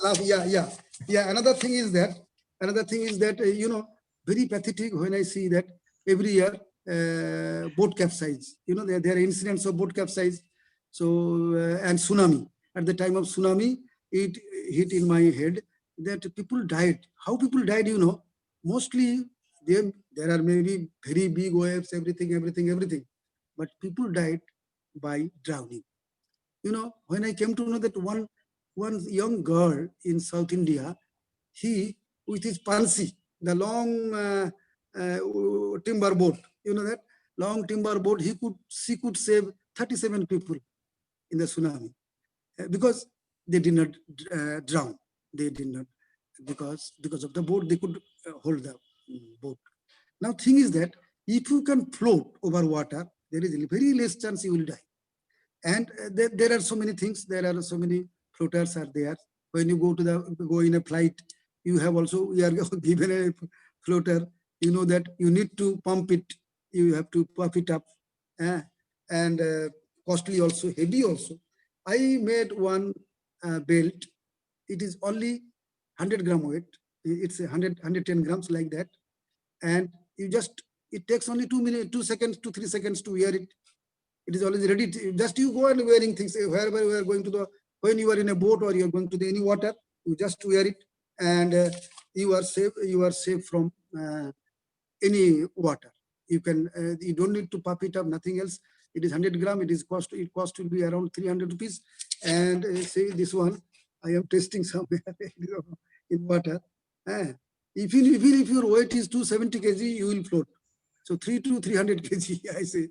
Yeah. Another thing is that very pathetic when I see that every year boat capsize. There are incidents of boat capsize. So and tsunami. At the time of tsunami, it hit in my head that people died. How people died? Mostly there are maybe very big waves, everything. But people died by drowning. When I came to know that one young girl in South India, he with his pansi, the long timber boat, that long timber boat, she could save 37 people in the tsunami because they did not drown. They did not because of the boat they could hold the boat. Now thing is that if you can float over water, there is very less chance you will die. And there are so many things. There are so many floaters are there. When you go in a flight, you are given a floater. You know that you need to pump it. You have to puff it up, and costly also, heavy also. I made one belt. It is only 100 gram weight. It's 110 grams like that, and it takes only 2 seconds to 3 seconds to wear it. It is always ready. Just you go and wearing things wherever you are going to when you are in a boat or you are going to any water, you just wear it, and you are safe. You are safe from any water. You don't need to pop it up. Nothing else. It is 100 gram. It cost will be around 300 rupees. And say this one, I am testing somewhere in water. Even if your weight is 270 kg, you will float. So 300 kg, I say.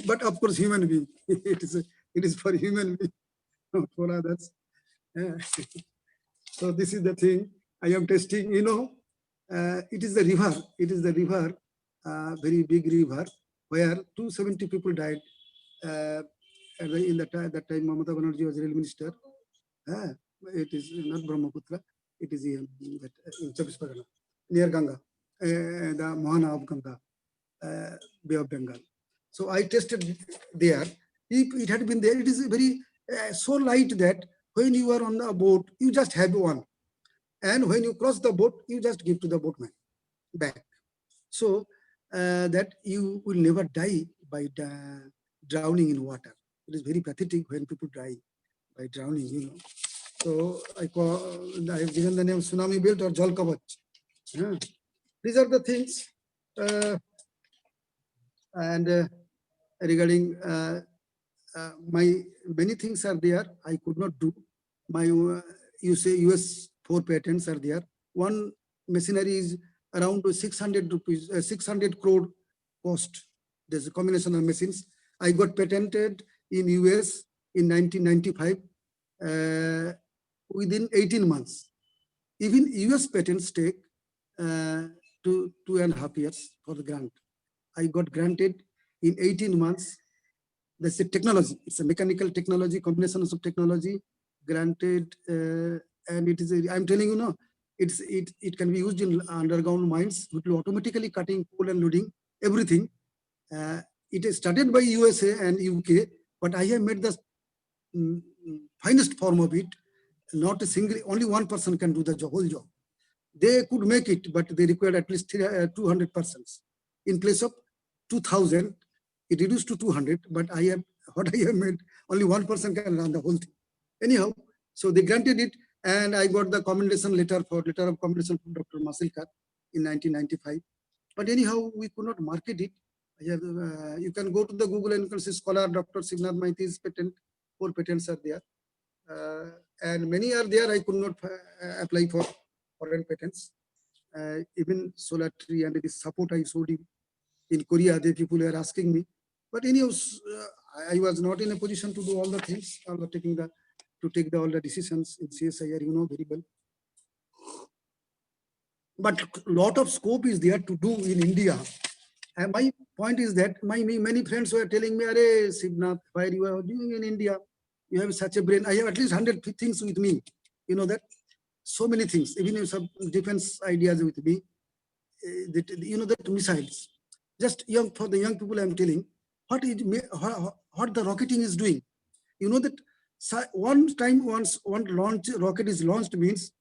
But of course, human being. It is for human being, not for others. So this is the thing I am testing. It is the river. It is the river, very big river, where 270 people died. In that time, Mamata Banerjee was rail minister. It is not Brahmaputra. It is in Chabis Pargana, near Ganga, the Mohana of Ganga, Bay of Bengal. So I tested there. If it had been there, it is very so light that when you are on the boat, you just have one. And when you cross the boat, you just give to the boatman back. So that you will never die by drowning in water. It is very pathetic when people die by drowning, So I have given the name Tsunami Belt or Jal Kavach. These are the things. And regarding my many things are there I could not do. My you say US 4 patents are there. One machinery is around 600 rupees, 600 crore cost. There's a combination of machines. I got patented in US in 1995 within 18 months. Even US patents take 2.5 years for the grant. I got granted in 18 months. That's a technology. It's a mechanical technology, combination of technology granted, and it is. I'm telling you, it can be used in underground mines, which will automatically cutting coal and loading everything. It is started by USA and UK, but I have made the finest form of it. Not a single, only one person can do the whole job. They could make it, but they required at least 200 persons. In place of 2,000, it reduced to 200, but what I have made, only one person can run the whole thing. Anyhow, so they granted it, and I got the commendation letter of commendation from Dr. Masilkar in 1995. But anyhow, we could not market it. You can go to the Google and you can see scholar Dr. Shivnath Maiti's patent, 4 patents are there. And many are there, I could not apply for foreign patents. Even solar tree and the support I showed him in Korea, the people were asking me. But anyhow, I was not in a position to do all the things, all the decisions in CSIR, very well. But lot of scope is there to do in India. And my point is that many friends were telling me, "Arey, Shivnath, why you are doing in India? You have such a brain." I have at least 100 things with me. You know that, so many things, even some defense ideas with me. That, you know, that missiles. Just young, for the young people, I'm telling what the rocketing is doing. You know that one time once one launch rocket is launched means,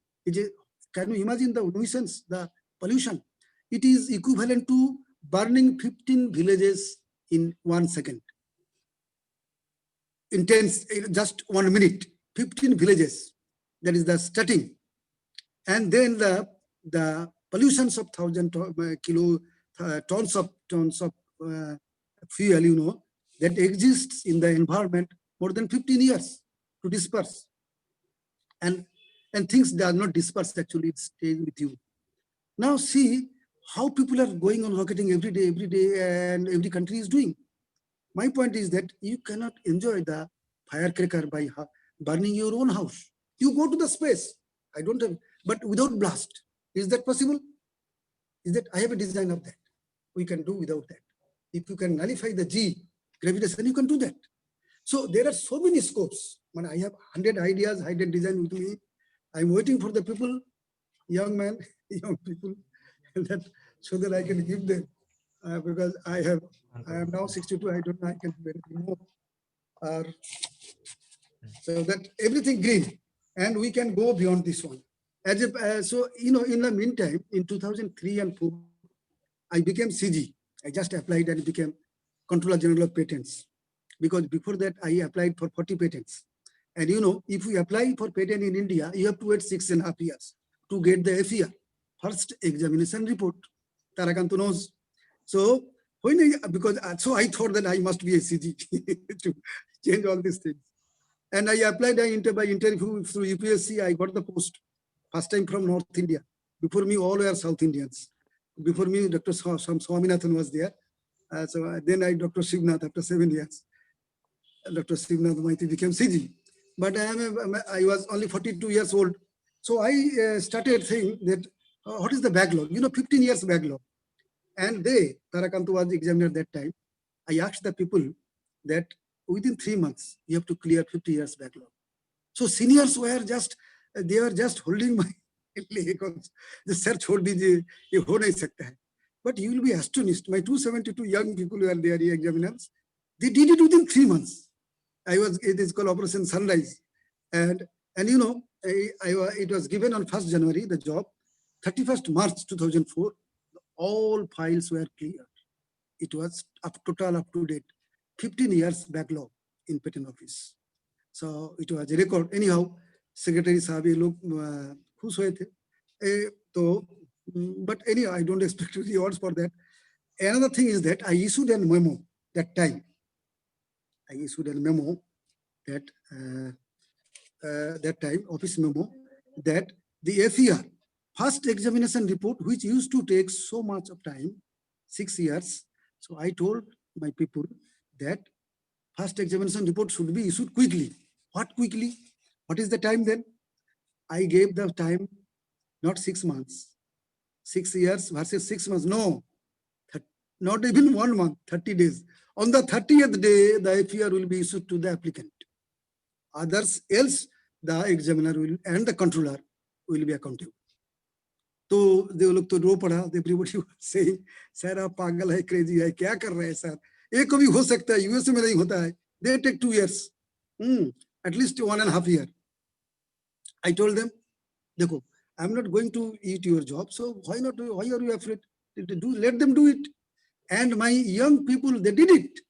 can you imagine the nuisance, the pollution? It is equivalent to burning 15 villages in 1 second. Intense, just 1 minute, 15 villages. That is the starting. And then the pollutions of 1,000 tons of fuel, you know, that exists in the environment more than 15 years to disperse. And things that are not dispersed, actually, it stays with you. Now see how people are going on rocketing every day, and every country is doing. My point is that you cannot enjoy the firecracker by burning your own house. You go to the space. I don't have, but without blast. Is that possible? Is that, I have a design of that. We can do without that. If you can nullify the G, gravitation, you can do that. So there are so many scopes. When I have 100 ideas, 100 design with me, I'm waiting for the people, young men, young people, that so that I can give them, because I am now 62. I don't know I can do anything more. So that everything green, and we can go beyond this one. So, you know, in the meantime, in 2003 and 4, I became CG. I just applied and became Controller General of Patents, because before that I applied for 40 patents. And you know, if you apply for patent in India, you have to wait 6.5 years to get the FER, first examination report. Tarakantu knows. So so I thought that I must be a CG to change all these things. And I applied by interview through UPSC. I got the post first time from North India. Before me, all were South Indians. Before me, Dr. Swaminathan was there. So then Dr. Shivnath, after 7 years, Dr. Shivnath Maiti became CG. But I was only 42 years old. So I started saying that, what is the backlog? You know, 15 years backlog. And Tarakantu was the examiner at that time. I asked the people that within 3 months, you have to clear 50 years backlog. So seniors were just, they were just holding my leg. The search hold dijiye, ye ho nahi sakta hai. But you will be astonished. My 272 young people who are there, examiners, they did it within 3 months. It is called Operation Sunrise. And you know, it was given on 1st January, the job. 31st March 2004, all files were cleared. It was total up to date. 15 years backlog in patent office. So it was a record. Anyhow, Secretary Saab, ye log khush hoye the. But anyhow, I don't expect rewards for that. Another thing is that I issued a memo that time. I issued a memo that that time, office memo, that the FER, first examination report, which used to take so much of time, 6 years. So I told my people that first examination report should be issued quickly. What quickly? What is the time then? I gave the time, not 6 months. 6 years versus 6 months. No, not even 1 month, 30 days. On the 30th day, the FER will be issued to the applicant. Others else, the examiner will and the controller will be accountable. So they look to रो पड़ा. Everybody was saying, "Sir, आप पागल है, crazy है, क्या कर रहे हैं sir? एक कभी हो सकता है, US में नहीं होता है. They take 2 years, at least 1.5 years." I told them, देखो, I'm not going to eat your job, so why not? Why are you afraid? Let them do it. And my young people, they did it.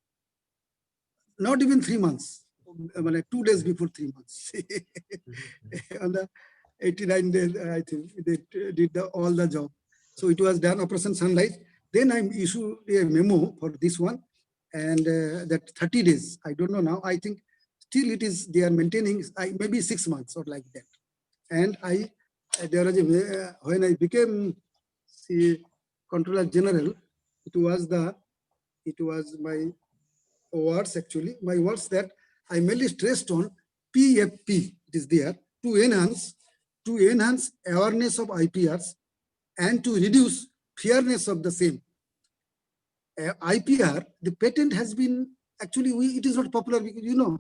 Not even 3 months. 2 days before 3 months. On the 89 days, I think they did all the job. So it was done, Operation Sunrise. Then I issued a memo for this one, and that 30 days. I don't know now. I think still it is, they are maintaining, maybe 6 months or like that. And there was when I became the Controller General, it was my words actually, my words that I mainly stressed on PFP, it is there, to enhance awareness of IPRs and to reduce fairness of the same. IPR, the patent has been actually it is not popular because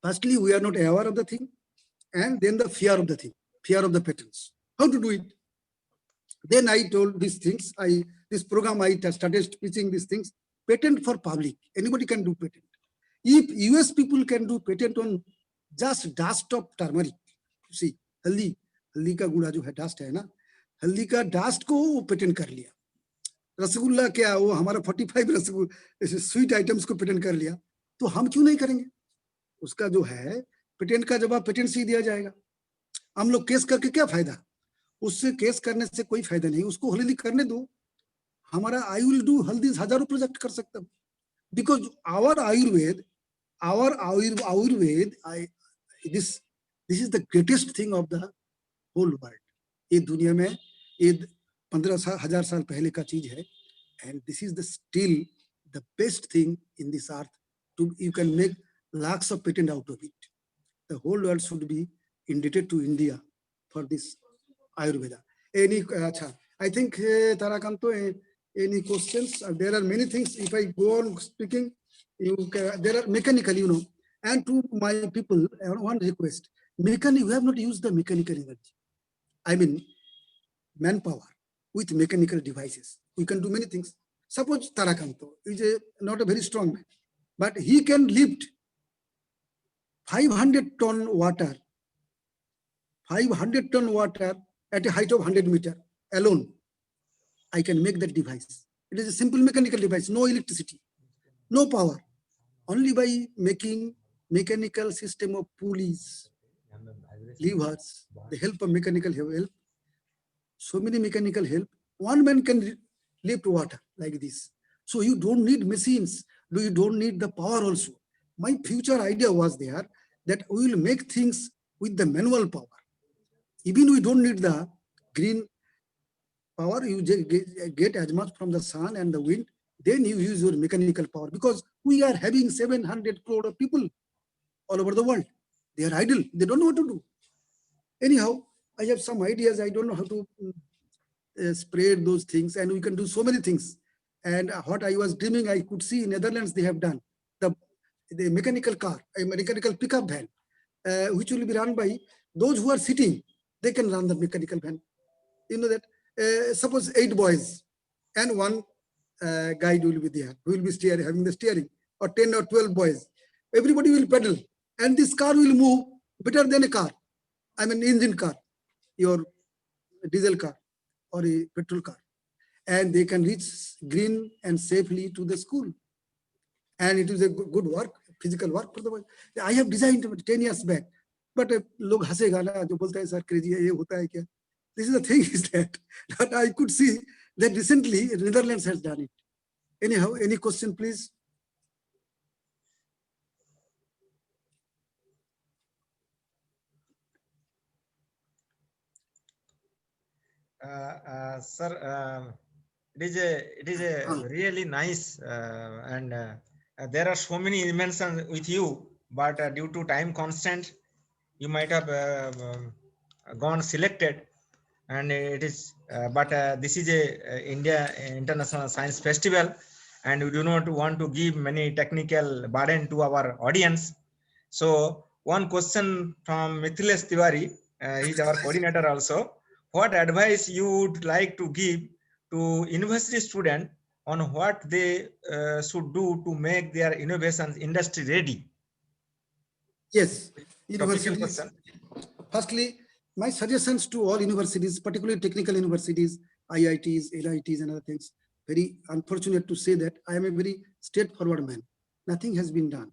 firstly we are not aware of the thing, and then the fear of the thing, fear of the patents. How to do it? Then I told these things. This program I started teaching these things. Patent for public. Anybody can do patent. If US people can do patent on just dust of turmeric, see, हल्दी का गुड़ा जो है dust है ना, हल्दी का dust को वो पेटेंट कर लिया. रसगुल्ला क्या वो हमारा 45 रसगुल्ला स्वीट आइटम्स को पेटेंट कर लिया, तो हम क्यों नहीं करेंगे? उसका जो है पेटेंट का जवाब पेटेंट से ही दिया जाएगा. हम लोग केस करके क्या फायदा? उससे केस करने से कोई फायदा नहीं, उसको हल्दी करने दो. हमारा आई विल डू हल्दी हजारों प्रोजेक्ट कर सकता हूं, because our Ayurveda this is the greatest thing of the whole world. ये दुनिया में ये 15,000 साल पहले का चीज है, and this is the still the best thing in this earth. You can make lakhs of patent out of it. The whole world should be indebted to India for this Ayurveda. I think Tarakanto, any questions? There are many things. If I go on speaking, there are mechanical, and to my people, one request: we have not used the mechanical energy. I mean, manpower with mechanical devices. We can do many things. Suppose Tarakanto is not a very strong man, but he can lift 500-ton water, 500-ton water at a height of 100 meters alone. I can make that device. It is a simple mechanical device, no electricity, no power. Only by making mechanical system of pulleys, levers, the help of mechanical help, so many mechanical help, one man can lift water like this. So you don't need machines, you don't need the power also. My future idea was there that we will make things with the manual power. Even we don't need the green power, you get as much from the sun and the wind, then you use your mechanical power, because we are having 700 crore of people all over the world. They are idle, they don't know what to do. Anyhow, I have some ideas, I don't know how to spread those things, and we can do so many things. And what I was dreaming, I could see in Netherlands they have done the mechanical car, a mechanical pickup van, which will be run by those who are sitting. They can run the mechanical van. You know that suppose 8 boys and one guide will be there, who will be steering, having the steering, or 10 or 12 boys. Everybody will pedal, and this car will move better than a car. I mean, engine car, your diesel car or a petrol car, and they can reach green and safely to the school. And it is a good work, physical work for the world. I have designed 10 years back, but log hasega na, jo bolta hai sir crazy hai, ye hota hai kya? This is the thing is that I could see that recently Netherlands has done it. Anyhow, any question, please? Sir, it is a really nice and there are so many inventions with you, but due to time constant, you might have gone selected, and it is. But this is a India International Science Festival, and we do not want to give many technical burden to our audience. So one question from Mithilesh Tiwari, he is our coordinator also. What advice you would like to give to university students on what they should do to make their innovations industry ready? Yes, Topical universities. question. Firstly, my suggestions to all universities, particularly technical universities, IITs, LITs, and other things. Very unfortunate to say that I am a very straightforward man. Nothing has been done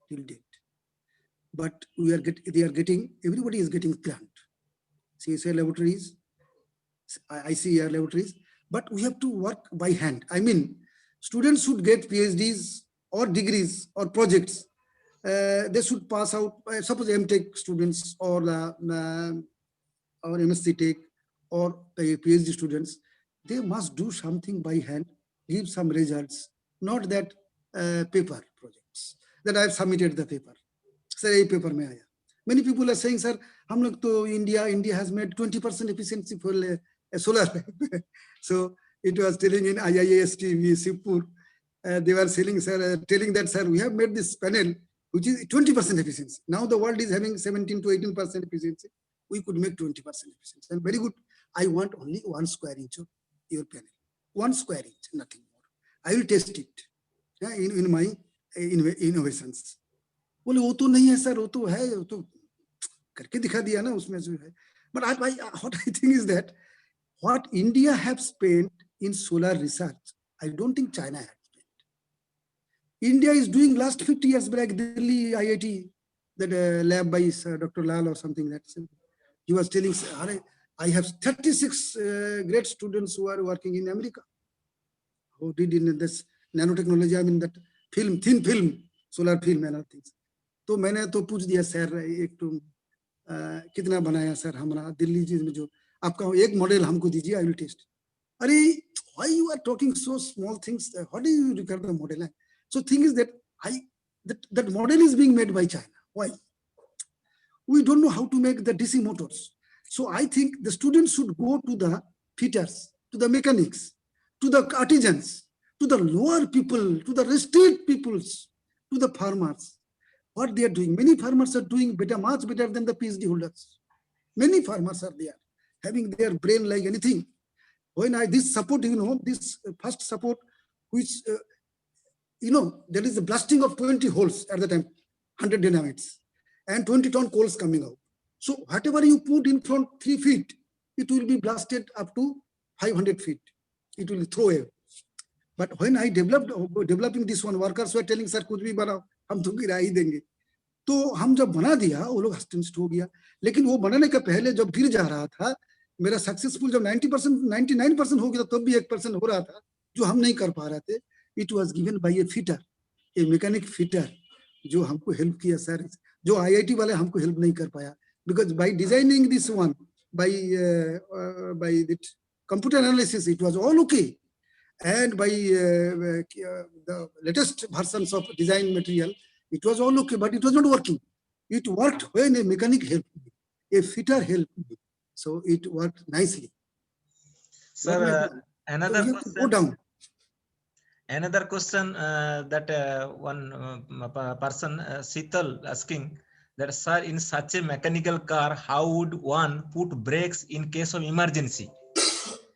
till date. But everybody is getting grant. CSI laboratories, ICAR laboratories, but we have to work by hand. I mean, students should get PhDs or degrees or projects. They should pass out, suppose MTech students or MSc Tech or PhD students, they must do something by hand, give some results, not that paper projects that I have submitted the paper. Sir, a paper mein aaya. Many people are saying, sir, hum log to India has made 20% efficiency for solar. So it was telling in IIST Sipur, they were telling, sir, telling that, sir, we have made this panel, which is 20% efficiency. Now the world is having 17 to 18% efficiency. We could make 20% efficiency. And very good. I want only 1 square inch of your panel. 1 square inch, nothing more. I will test it in my innovations. बोले वो तो नहीं है sir, वो तो है, वो तो करके दिखा दिया ना उसमें जो है. But what I think is that what India have spent in solar research, I don't think China had spent. India is doing last 50 years back, Delhi IIT, that lab by Dr. Lal or something that he was telling, I have 36 great students who are working in America, who did in this nanotechnology, I mean that film, thin film, solar film and other things. तो मैंने तो पूछ दिया sir एक तो कितना बनाया sir हमारा दिल्ली चीज में जो आपका एक मॉडल हमको दीजिए, आई विल टेस्ट. अरे why you are talking so small things, how do you regard the model? So thing is that that model is being made by China. Why? We don't know how to make the DC motors. So I think the students should go to the fitters, to the mechanics, to the artisans, to the lower people, to the restricted peoples, to the farmers. What they are doing, many farmers are doing better, much better than the PhD holders. Many farmers are there, having their brain like anything. When this support, this first support, which, there is a blasting of 20 holes at the time, 100 dynamites, and 20-ton coals coming out. So whatever you put in front 3 feet, it will be blasted up to 500 feet. It will throw away. But when I developing this one, workers were telling, sir, कुछ भी बनाओ, हम तो गिरा ही देंगे. तो हम जब बना दिया, वो लोग हस्टनिस्ट हो गया. लेकिन वो बनाने के पहले जब गिर जा रहा था, मेरा सक्सेसफुल जब 90%, 99% हो गया, तब भी 1% हो रहा था, जो हम नहीं कर पा रहे थे. It was given by a fitter, a mechanic fitter, जो हमको हेल्प किया सर, जो IIT वाले हमको हेल्प नहीं कर पाया. Because by designing this one, by the computer analysis, it was all okay. And by the latest versions of design material, it was all okay, but it was not working. It worked when a mechanic helped me, a fitter helped me. So it worked nicely. Sir, another so question. Go down. Another question that one person, Sital, asking that, sir, in such a mechanical car, how would one put brakes in case of emergency?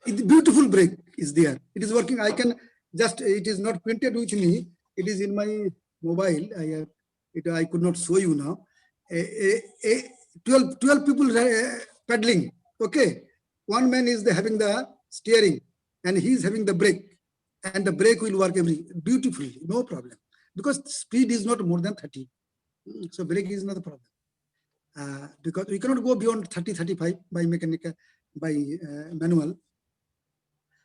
The beautiful brake is there. It is working. I can just, it is not printed with me. It is in my mobile. I could not show you now. 12 people paddling. Okay. One man is having the steering and he is having the brake. And the brake will work beautifully, no problem. Because speed is not more than 30. So brake is not a problem. Because we cannot go beyond 30, 35 by mechanical, by manual.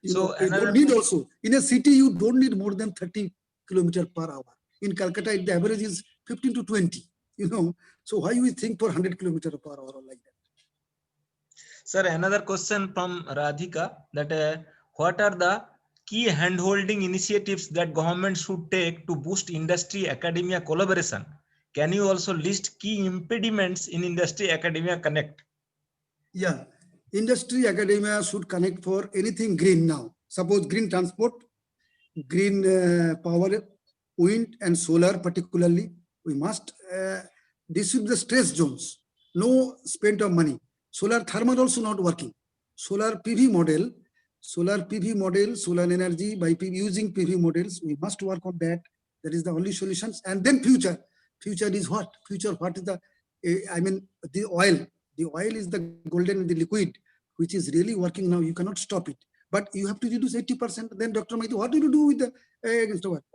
You don't need also. In a city, you don't need more than 30 kilometers per hour. In Calcutta, the average is 15 to 20, So why you think for 100 kilometers per hour or like that? Sir, another question from Radhika, that what are the key hand-holding initiatives that government should take to boost industry-academia collaboration? Can you also list key impediments in industry-academia connect? Yeah. Industry academia should connect for anything green now. Suppose green transport, green power, wind and solar particularly. We must, this is the stress zones. No spent of money. Solar thermal also not working. Solar PV model, solar energy by using PV models. We must work on that. That is the only solutions. And then future. Future is what? Future, what is the, the oil. The oil is the golden, the liquid, which is really working now. You cannot stop it. But you have to reduce 80%. Then Dr. Maiti, what do you do with the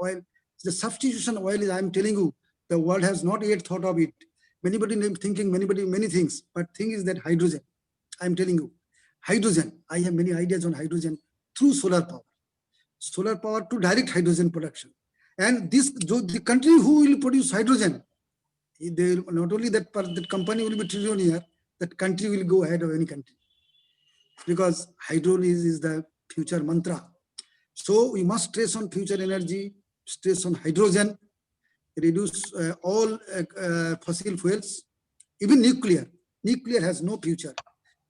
oil? The substitution oil is, I'm telling you, the world has not yet thought of it. Many things. But thing is that hydrogen, I'm telling you, hydrogen. I have many ideas on hydrogen through solar power. Solar power to direct hydrogen production. And the country who will produce hydrogen, they not only that company will be trillionaire, that country will go ahead of any country. Because hydrogen is the future mantra. So we must stress on future energy, stress on hydrogen, reduce all fossil fuels, even nuclear. Nuclear has no future.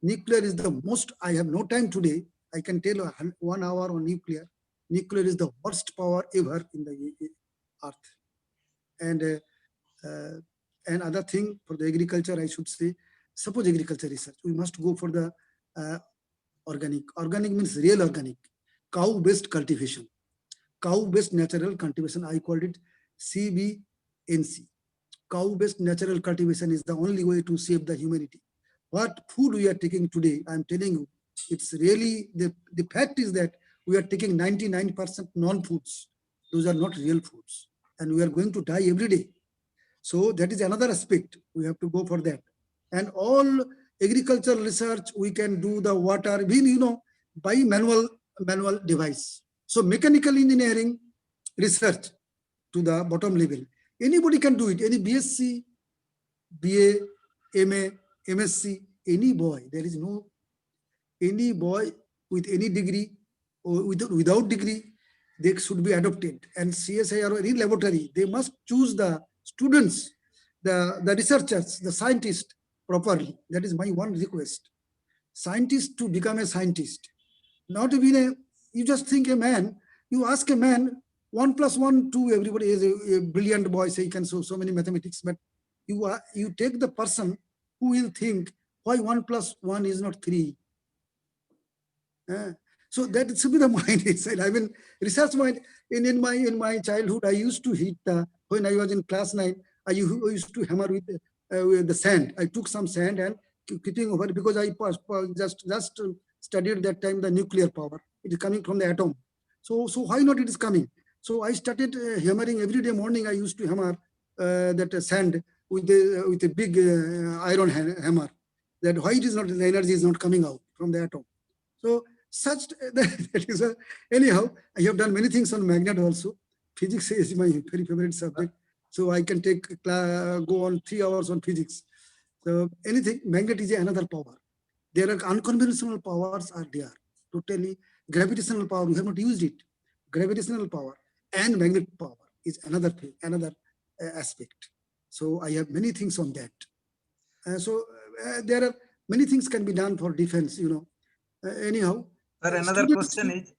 Nuclear is the most, I have no time today I can tell 1 hour on nuclear. Nuclear is the worst power ever in the earth. And other thing for the agriculture, I should say, suppose agriculture research, we must go for the organic. Organic means real organic, cow-based cultivation, cow-based natural cultivation. I called it CBNC. Cow-based natural cultivation is the only way to save the humanity. What food we are taking today, I'm telling you, it's really, the fact is that we are taking 99% non-foods. Those are not real foods. And we are going to die every day. So that is another aspect. We have to go for that. And all agricultural research, we can do the water, by manual device. So mechanical engineering research to the bottom level. Anybody can do it. Any BSc, BA, MA, MSc, any boy. There is no any boy with any degree or without degree, they should be adopted. And CSIR or any laboratory, they must choose the students, the researchers, the scientists properly. That is my one request. Scientist to become a scientist. Not even you just think a man, you ask a man, 1 + 1, 2, everybody is a brilliant boy, say he can so many mathematics, but you take the person who will think why 1 + 1 is not 3. So that should be the mind itself. I mean, research mind. In my childhood, I used to hit when I was in class 9. I used to hammer with the sand. I took some sand and keeping over because I just studied that time the nuclear power. It is coming from the atom. So why not it is coming? So I started hammering every day morning. I used to hammer that sand with a big iron hammer. That why it is not, the energy is not coming out from the atom. So such that is anyhow, I have done many things on magnet also. Physics is my very favorite subject. So I can go on 3 hours on physics. So anything, magnet is another power. There are unconventional powers are there. Totally gravitational power, we have not used it. Gravitational power and magnetic power is another thing, another aspect. So I have many things on that. There are many things can be done for defense, anyhow. Sir, another question is,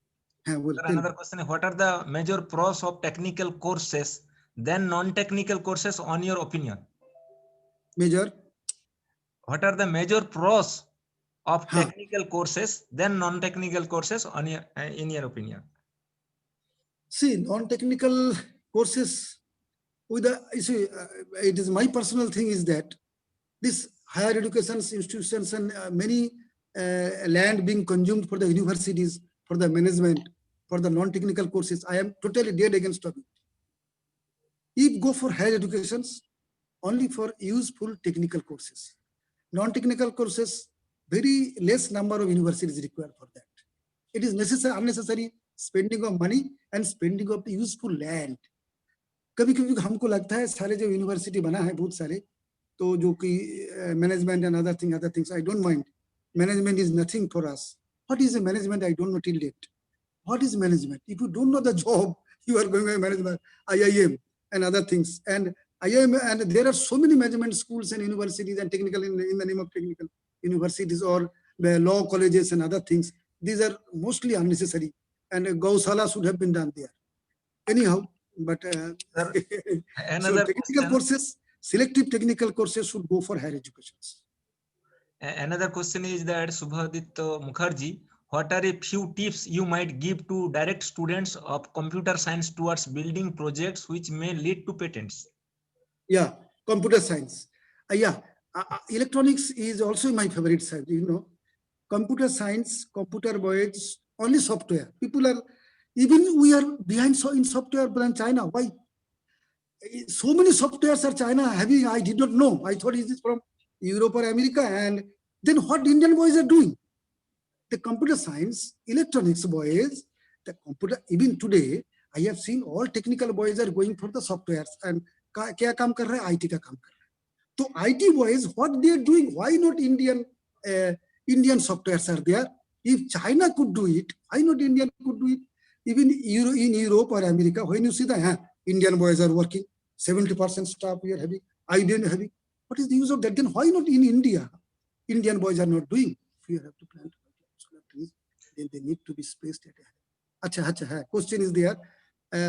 what are the major pros of technical courses than non-technical courses on your opinion? Major? What are the major pros of technical courses than non-technical courses in your opinion? See, non-technical courses, it is my personal thing is that this higher education institutions and many land being consumed for the universities, for the management, for the non-technical courses, I am totally dead against it. If go for higher educations, only for useful technical courses. Non-technical courses, very less number of universities required for that. It is necessary, unnecessary spending of money and spending of the useful land. कभी-कभी हमको लगता है सारे जो university बना है बहुत सारे तो जो कि management and other things, I don't mind. Management is nothing for us. What is a management? I don't know till date. What is management? If you don't know the job, you are going to management, IIM and other things. And IIM, and there are so many management schools and universities and technical in the name of technical universities or the law colleges and other things. These are mostly unnecessary. And Gausala should have been done there. Anyhow, but so technical courses, selective technical courses should go for higher education. Another question is that Subhadip Mukherjee, what are a few tips you might give to direct students of computer science towards building projects which may lead to patents? Yeah, computer science. Electronics is also my favorite side. Computer science, computer boys, only software. People are, even we are behind in software than China. Why? So many softwares are China having, I did not know. I thought it is from Europe or America. And then what Indian boys are doing? The computer science, electronics boys, the computer, even today, I have seen all technical boys are going for the softwares. And kya kaam kar rahe? IT ka kaam kar rahe. So IT boys, what they are doing? Why not Indian softwares are there? If China could do it, why not Indian could do it? Even in Europe or America, when you see the Indian boys are working, 70% staff we are having, IBM having. What is the use of that? Then why not in India? Indian boys are not doing. We have to plant trees. Then they need to be spaced at a. Acha, question is there.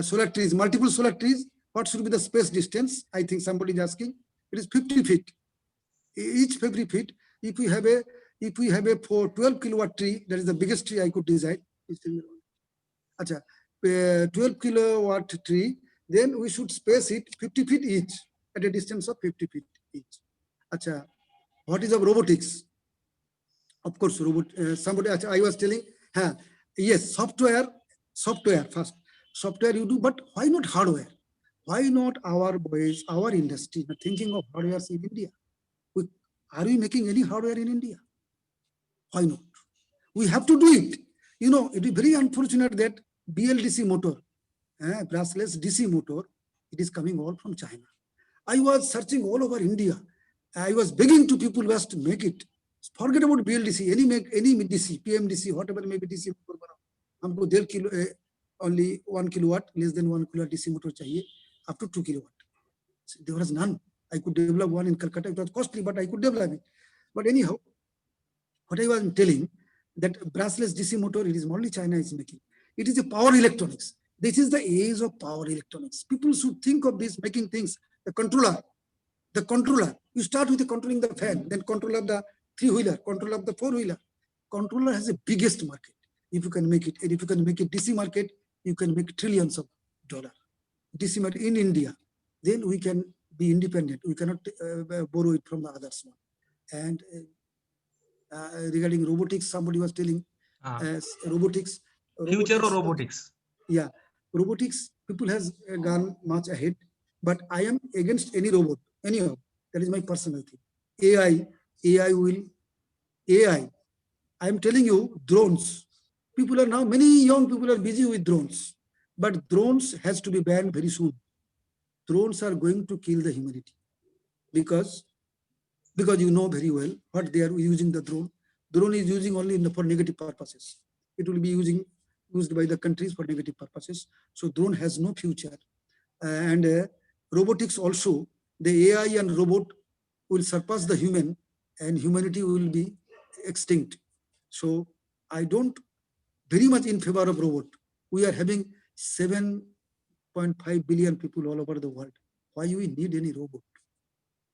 Solar trees, multiple solar trees. What should be the space distance? I think somebody is asking. It is 50 feet. Each 50 feet. If we have a 12 kilowatt tree, that is the biggest tree I could design. Acha, 12 kilowatt tree, then we should space it 50 feet each at a distance of 50 feet each. Acha, what is of robotics? Of course, somebody, I was telling, yes, software first. Software you do, but why not hardware? Why not our boys, our industry, thinking of hardware in India? Are we making any hardware in India? Why not? We have to do it. You know, it is very unfortunate that BLDC motor, brushless DC motor, it is coming all from China. I was searching all over India. I was begging to people just to make it. Forget about BLDC, any DC, PMDC, whatever may be DC motor. Only 1 kilowatt, less than 1 kilowatt DC motor chahiye, up to 2 kilowatt. So there was none. I could develop one in Calcutta. It was costly, but I could develop it. But anyhow, what I was telling, that brushless DC motor, it is only China is making. It is a power electronics. This is the age of power electronics. People should think of this, making things. The controller. You start with controlling the fan, then control of the three-wheeler, control of the four-wheeler. Controller has the biggest market. If you can make it, and if you can make it DC market, you can make trillions of dollars. DC market in India, then we can be independent. We cannot borrow it from the others. And regarding robotics, somebody was telling robotics. Future of robotics. Yeah, robotics, people has gone much ahead, but I am against any robot. Anyhow, that is my personal thing. AI. I am telling you, drones. People are now, many young people are busy with drones, but drones has to be banned very soon. Drones are going to kill the humanity because you know very well what they are using the drone. Drone is using only for negative purposes. It will be used by the countries for negative purposes. So drone has no future. And robotics also, the AI and robot will surpass the human and humanity will be extinct. So I don't very much in favor of robot. We are having 7.5 billion people all over the world. Why we need any robot?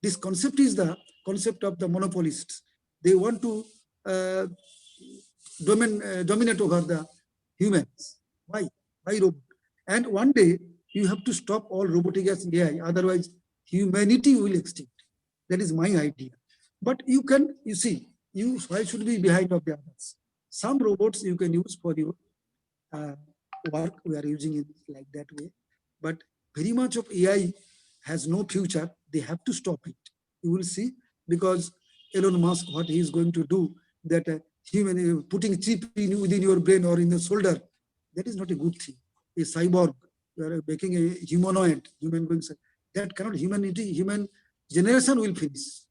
This concept is the concept of the monopolists. They want to dominate over the humans. Why robot? And one day you have to stop all robotic as AI. Otherwise, humanity will extinct. That is my idea. But why should be behind of the others? Some robots you can use for your work. We are using it like that way. But very much of AI has no future. They have to stop it. You will see, because Elon Musk, what he is going to do, that human putting chip within your brain or in the shoulder, that is not a good thing. A cyborg, you are making a humanoid, human beings, that cannot, human generation will finish.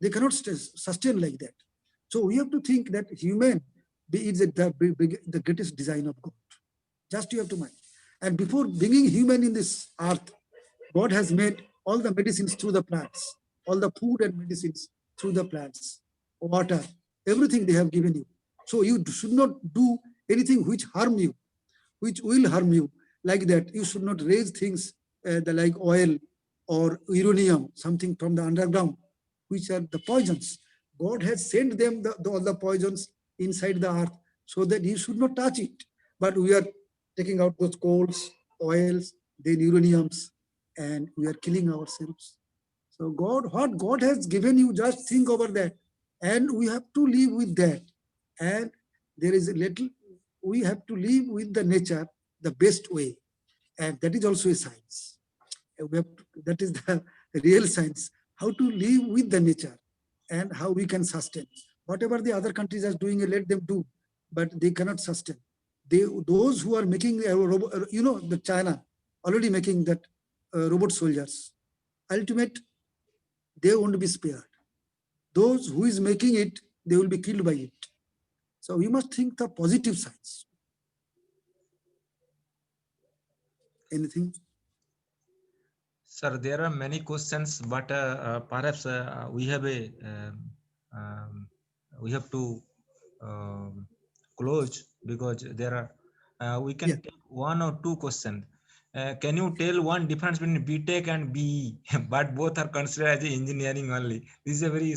They cannot sustain like that. So we have to think that human is the greatest design of God. Just you have to mind. And before bringing human in this earth, God has made all the medicines through the plants, all the food and medicines through the plants, water, everything they have given you. So you should not do anything which harm you, which will harm you. Like that, you should not raise things like oil or uranium, something from the underground, which are the poisons. God has sent them all the poisons inside the earth so that you should not touch it. But we are taking out those coals, oils, then uraniums, and we are killing ourselves. So what God has given you, just think over that. And we have to live with that. And there is we have to live with the nature the best way. And that is also a science. That is the real science. How to live with the nature and how we can sustain. Whatever the other countries are doing, let them do, but they cannot sustain. Those who are making a robot, the China already making that robot soldiers. Ultimate, they won't be spared. Those who is making it, they will be killed by it. So we must think the positive sides. Anything? Sir, there are many questions, but perhaps we have we have to close because there are we can Yeah. take one or two questions. Can you tell one difference between BTech and BE? But both are considered as engineering only. This is a very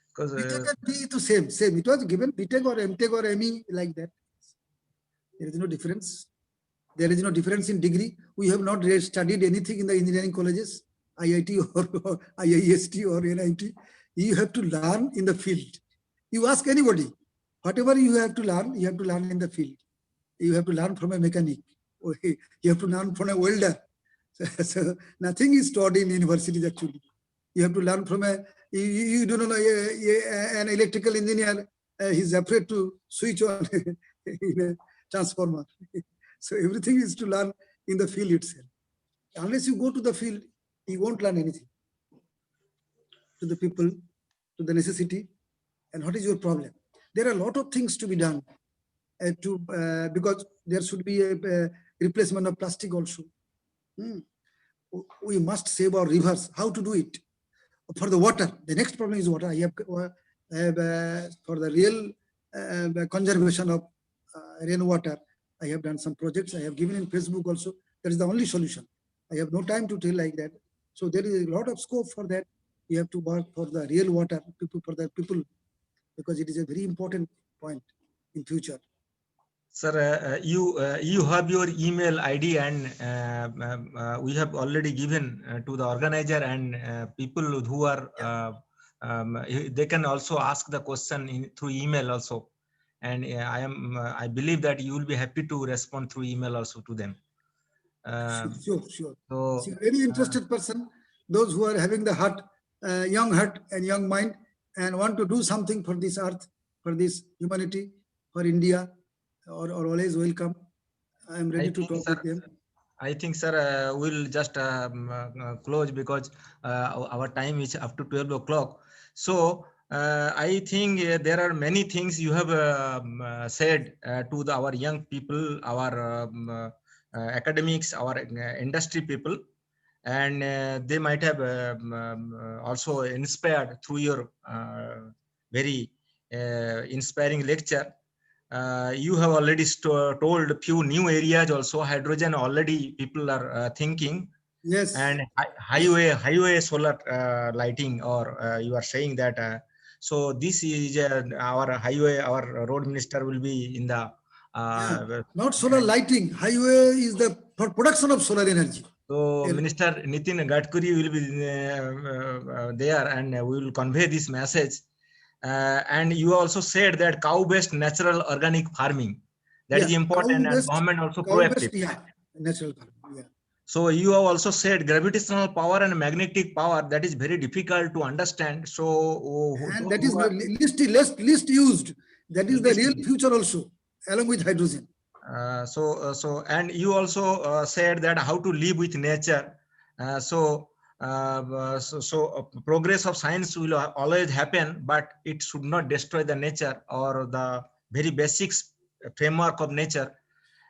because BTech and BE to same. It was given BTech or MTech or ME like that. There is no difference. There is no difference in degree. We have not studied anything in the engineering colleges, IIT or IIST or NIT. You have to learn in the field. You ask anybody, whatever you have to learn in the field. You have to learn from a mechanic. Or you have to learn from a welder. So nothing is taught in universities actually. You have to learn from you don't know an electrical engineer. He's afraid to switch on in a transformer. So everything is to learn in the field itself. Unless you go to the field, you won't learn anything. To the people, to the necessity, and what is your problem? There are a lot of things to be done because there should be a replacement of plastic also. We must save our rivers. How to do it? For the water, the next problem is water. I have for the real conservation of rainwater, I have done some projects. I have given in Facebook also. That is the only solution. I have no time to tell like that. So there is a lot of scope for that. You have to work for the real water, for the people, because it is a very important point in future. Sir, you have your email ID and we have already given to the organizer and people who are they can also ask the question through email also, and I believe that you will be happy to respond through email also to them. Sure. So, see, very interested person, those who are having the heart, young heart and young mind, and want to do something for this earth, for this humanity, for India, or always welcome. I am ready to talk with them. I think, sir, we'll just close because our time is up to 12 o'clock. So I think there are many things you have said to our young people, our academics, our industry people, and they might have also inspired through your very inspiring lecture. You have already told a few new areas also. Hydrogen already people are thinking. Yes. And highway solar lighting, or you are saying that. So this is our highway, our road minister will be in the. Not solar lighting. Highway is the for production of solar energy. So Minister Nitin Gadkari will be there, and we will convey this message. And you also said that cow-based natural organic farming, that is important, and government also proactive. Natural farming. So you have also said gravitational power and magnetic power, that is very difficult to understand. So and that is least used. That is the real future also, along with hydrogen. And you also said that how to live with nature. Progress of science will always happen, but it should not destroy the nature or the very basics framework of nature.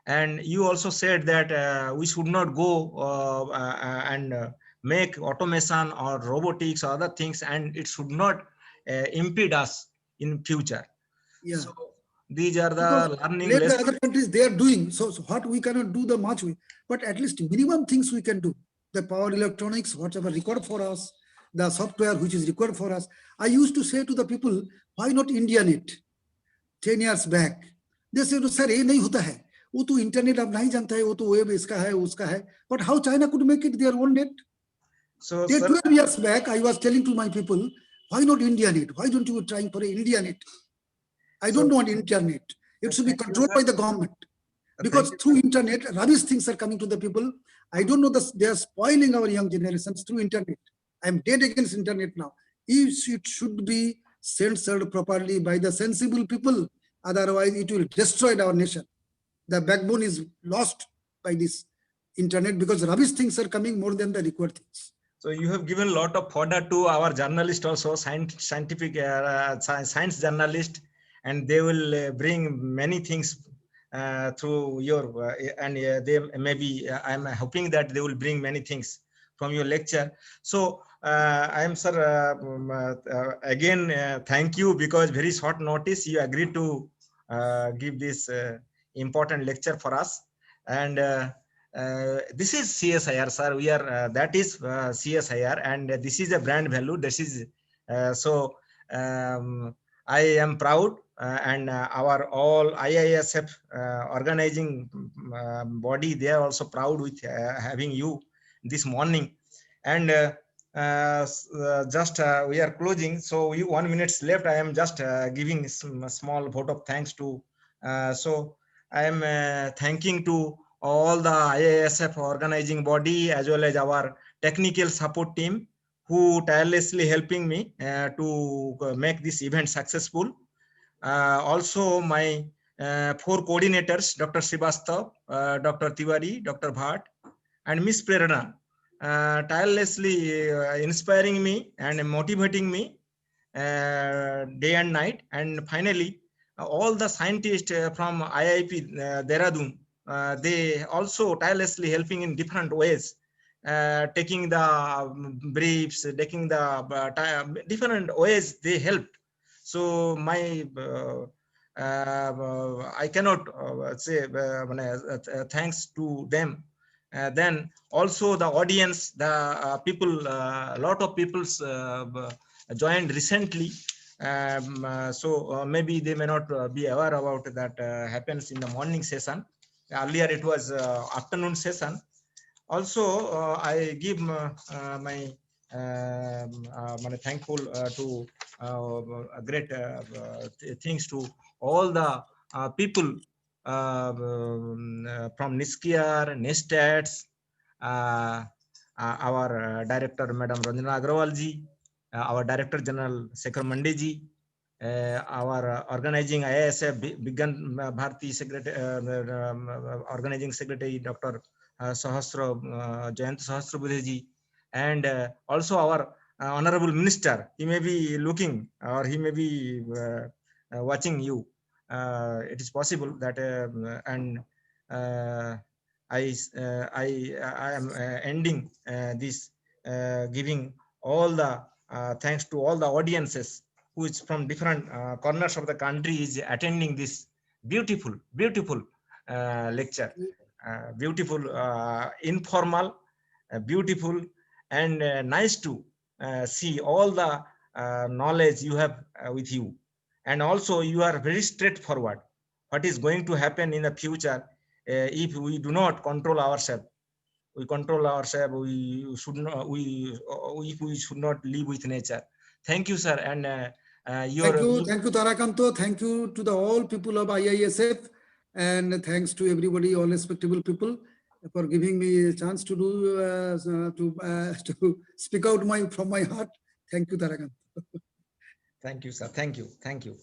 And you also said that we should not go and make automation or robotics or other things, and it should not impede us in future. Yeah. So these are the learning lessons. The other countries, they are doing. So what we cannot do the much, but at least minimum things we can do. The power electronics, whatever required for us, the software which is required for us. I used to say to the people, why not IndiaNet? 10 years back, they said, sir, ये नहीं होता है. वो तो internet अब नहीं जानता है, वो तो वेब इसका है, उसका है. But how China could make it their own net? So 12 years back, I was telling to my people, why not IndiaNet? Why don't you try for IndiaNet? I don't want internet. It should be controlled by the government. Because through internet, rubbish things are coming to the people. I don't know, they are spoiling our young generations through internet. I'm dead against internet now. It should be censored properly by the sensible people. Otherwise, it will destroy our nation. The backbone is lost by this internet because rubbish things are coming more than the required things. So you have given a lot of fodder to our journalist also, scientific science journalist, and they will bring many things through your and they maybe I'm hoping that they will bring many things from your lecture. So I am, sir, again thank you, because very short notice you agreed to give this important lecture for us. And this is CSIR, sir. We are that is CSIR, and this is a brand value. This is so. I am proud, and our all IISF organizing body, they are also proud with having you this morning. And just we are closing, so 1 minute left. I am just giving some small vote of thanks to. So I am thanking to all the IISF organizing body as well as our technical support team who tirelessly helping me to make this event successful. Also my 4 coordinators, Dr. Srivastav, Dr. Tiwari, Dr. Bhatt, and Miss Prerana, tirelessly inspiring me and motivating me day and night. And finally, all the scientists from IIP Dehradun, they also tirelessly helping in different ways, taking the briefs, taking the different ways they helped. So my I cannot say thanks to them. Then also the audience, the people, a lot of people's joined recently. So maybe they may not be aware about that happens in the morning session. Earlier it was afternoon session. Also, I give my thankful to great things to all the people from NISKIAR, NISTATS, our director, Madam Ranjana Agrawal ji, our Director General Shekhar Mande ji, our organizing IISF Bigyan Bharati Secretary, organizing secretary, Dr. Sahasra, Jayant Sahasrabudhe ji, and also our honorable minister. He may be looking or he may be watching you. It is possible that and I am ending this giving all the thanks to all the audiences who is from different corners of the country is attending this beautiful lecture. Beautiful, informal, beautiful, and nice to see all the knowledge you have with you. And also you are very straightforward. What is going to happen in the future if we do not control ourselves? We control ourselves. We should not. If we should not live with nature. Thank you, sir. And thank you, Tarakanto. Thank you to the all people of IISF, and thanks to everybody, all respectable people, for giving me a chance to do to speak out from my heart. Thank you, Tarakanto. Thank you, sir. Thank you. Thank you.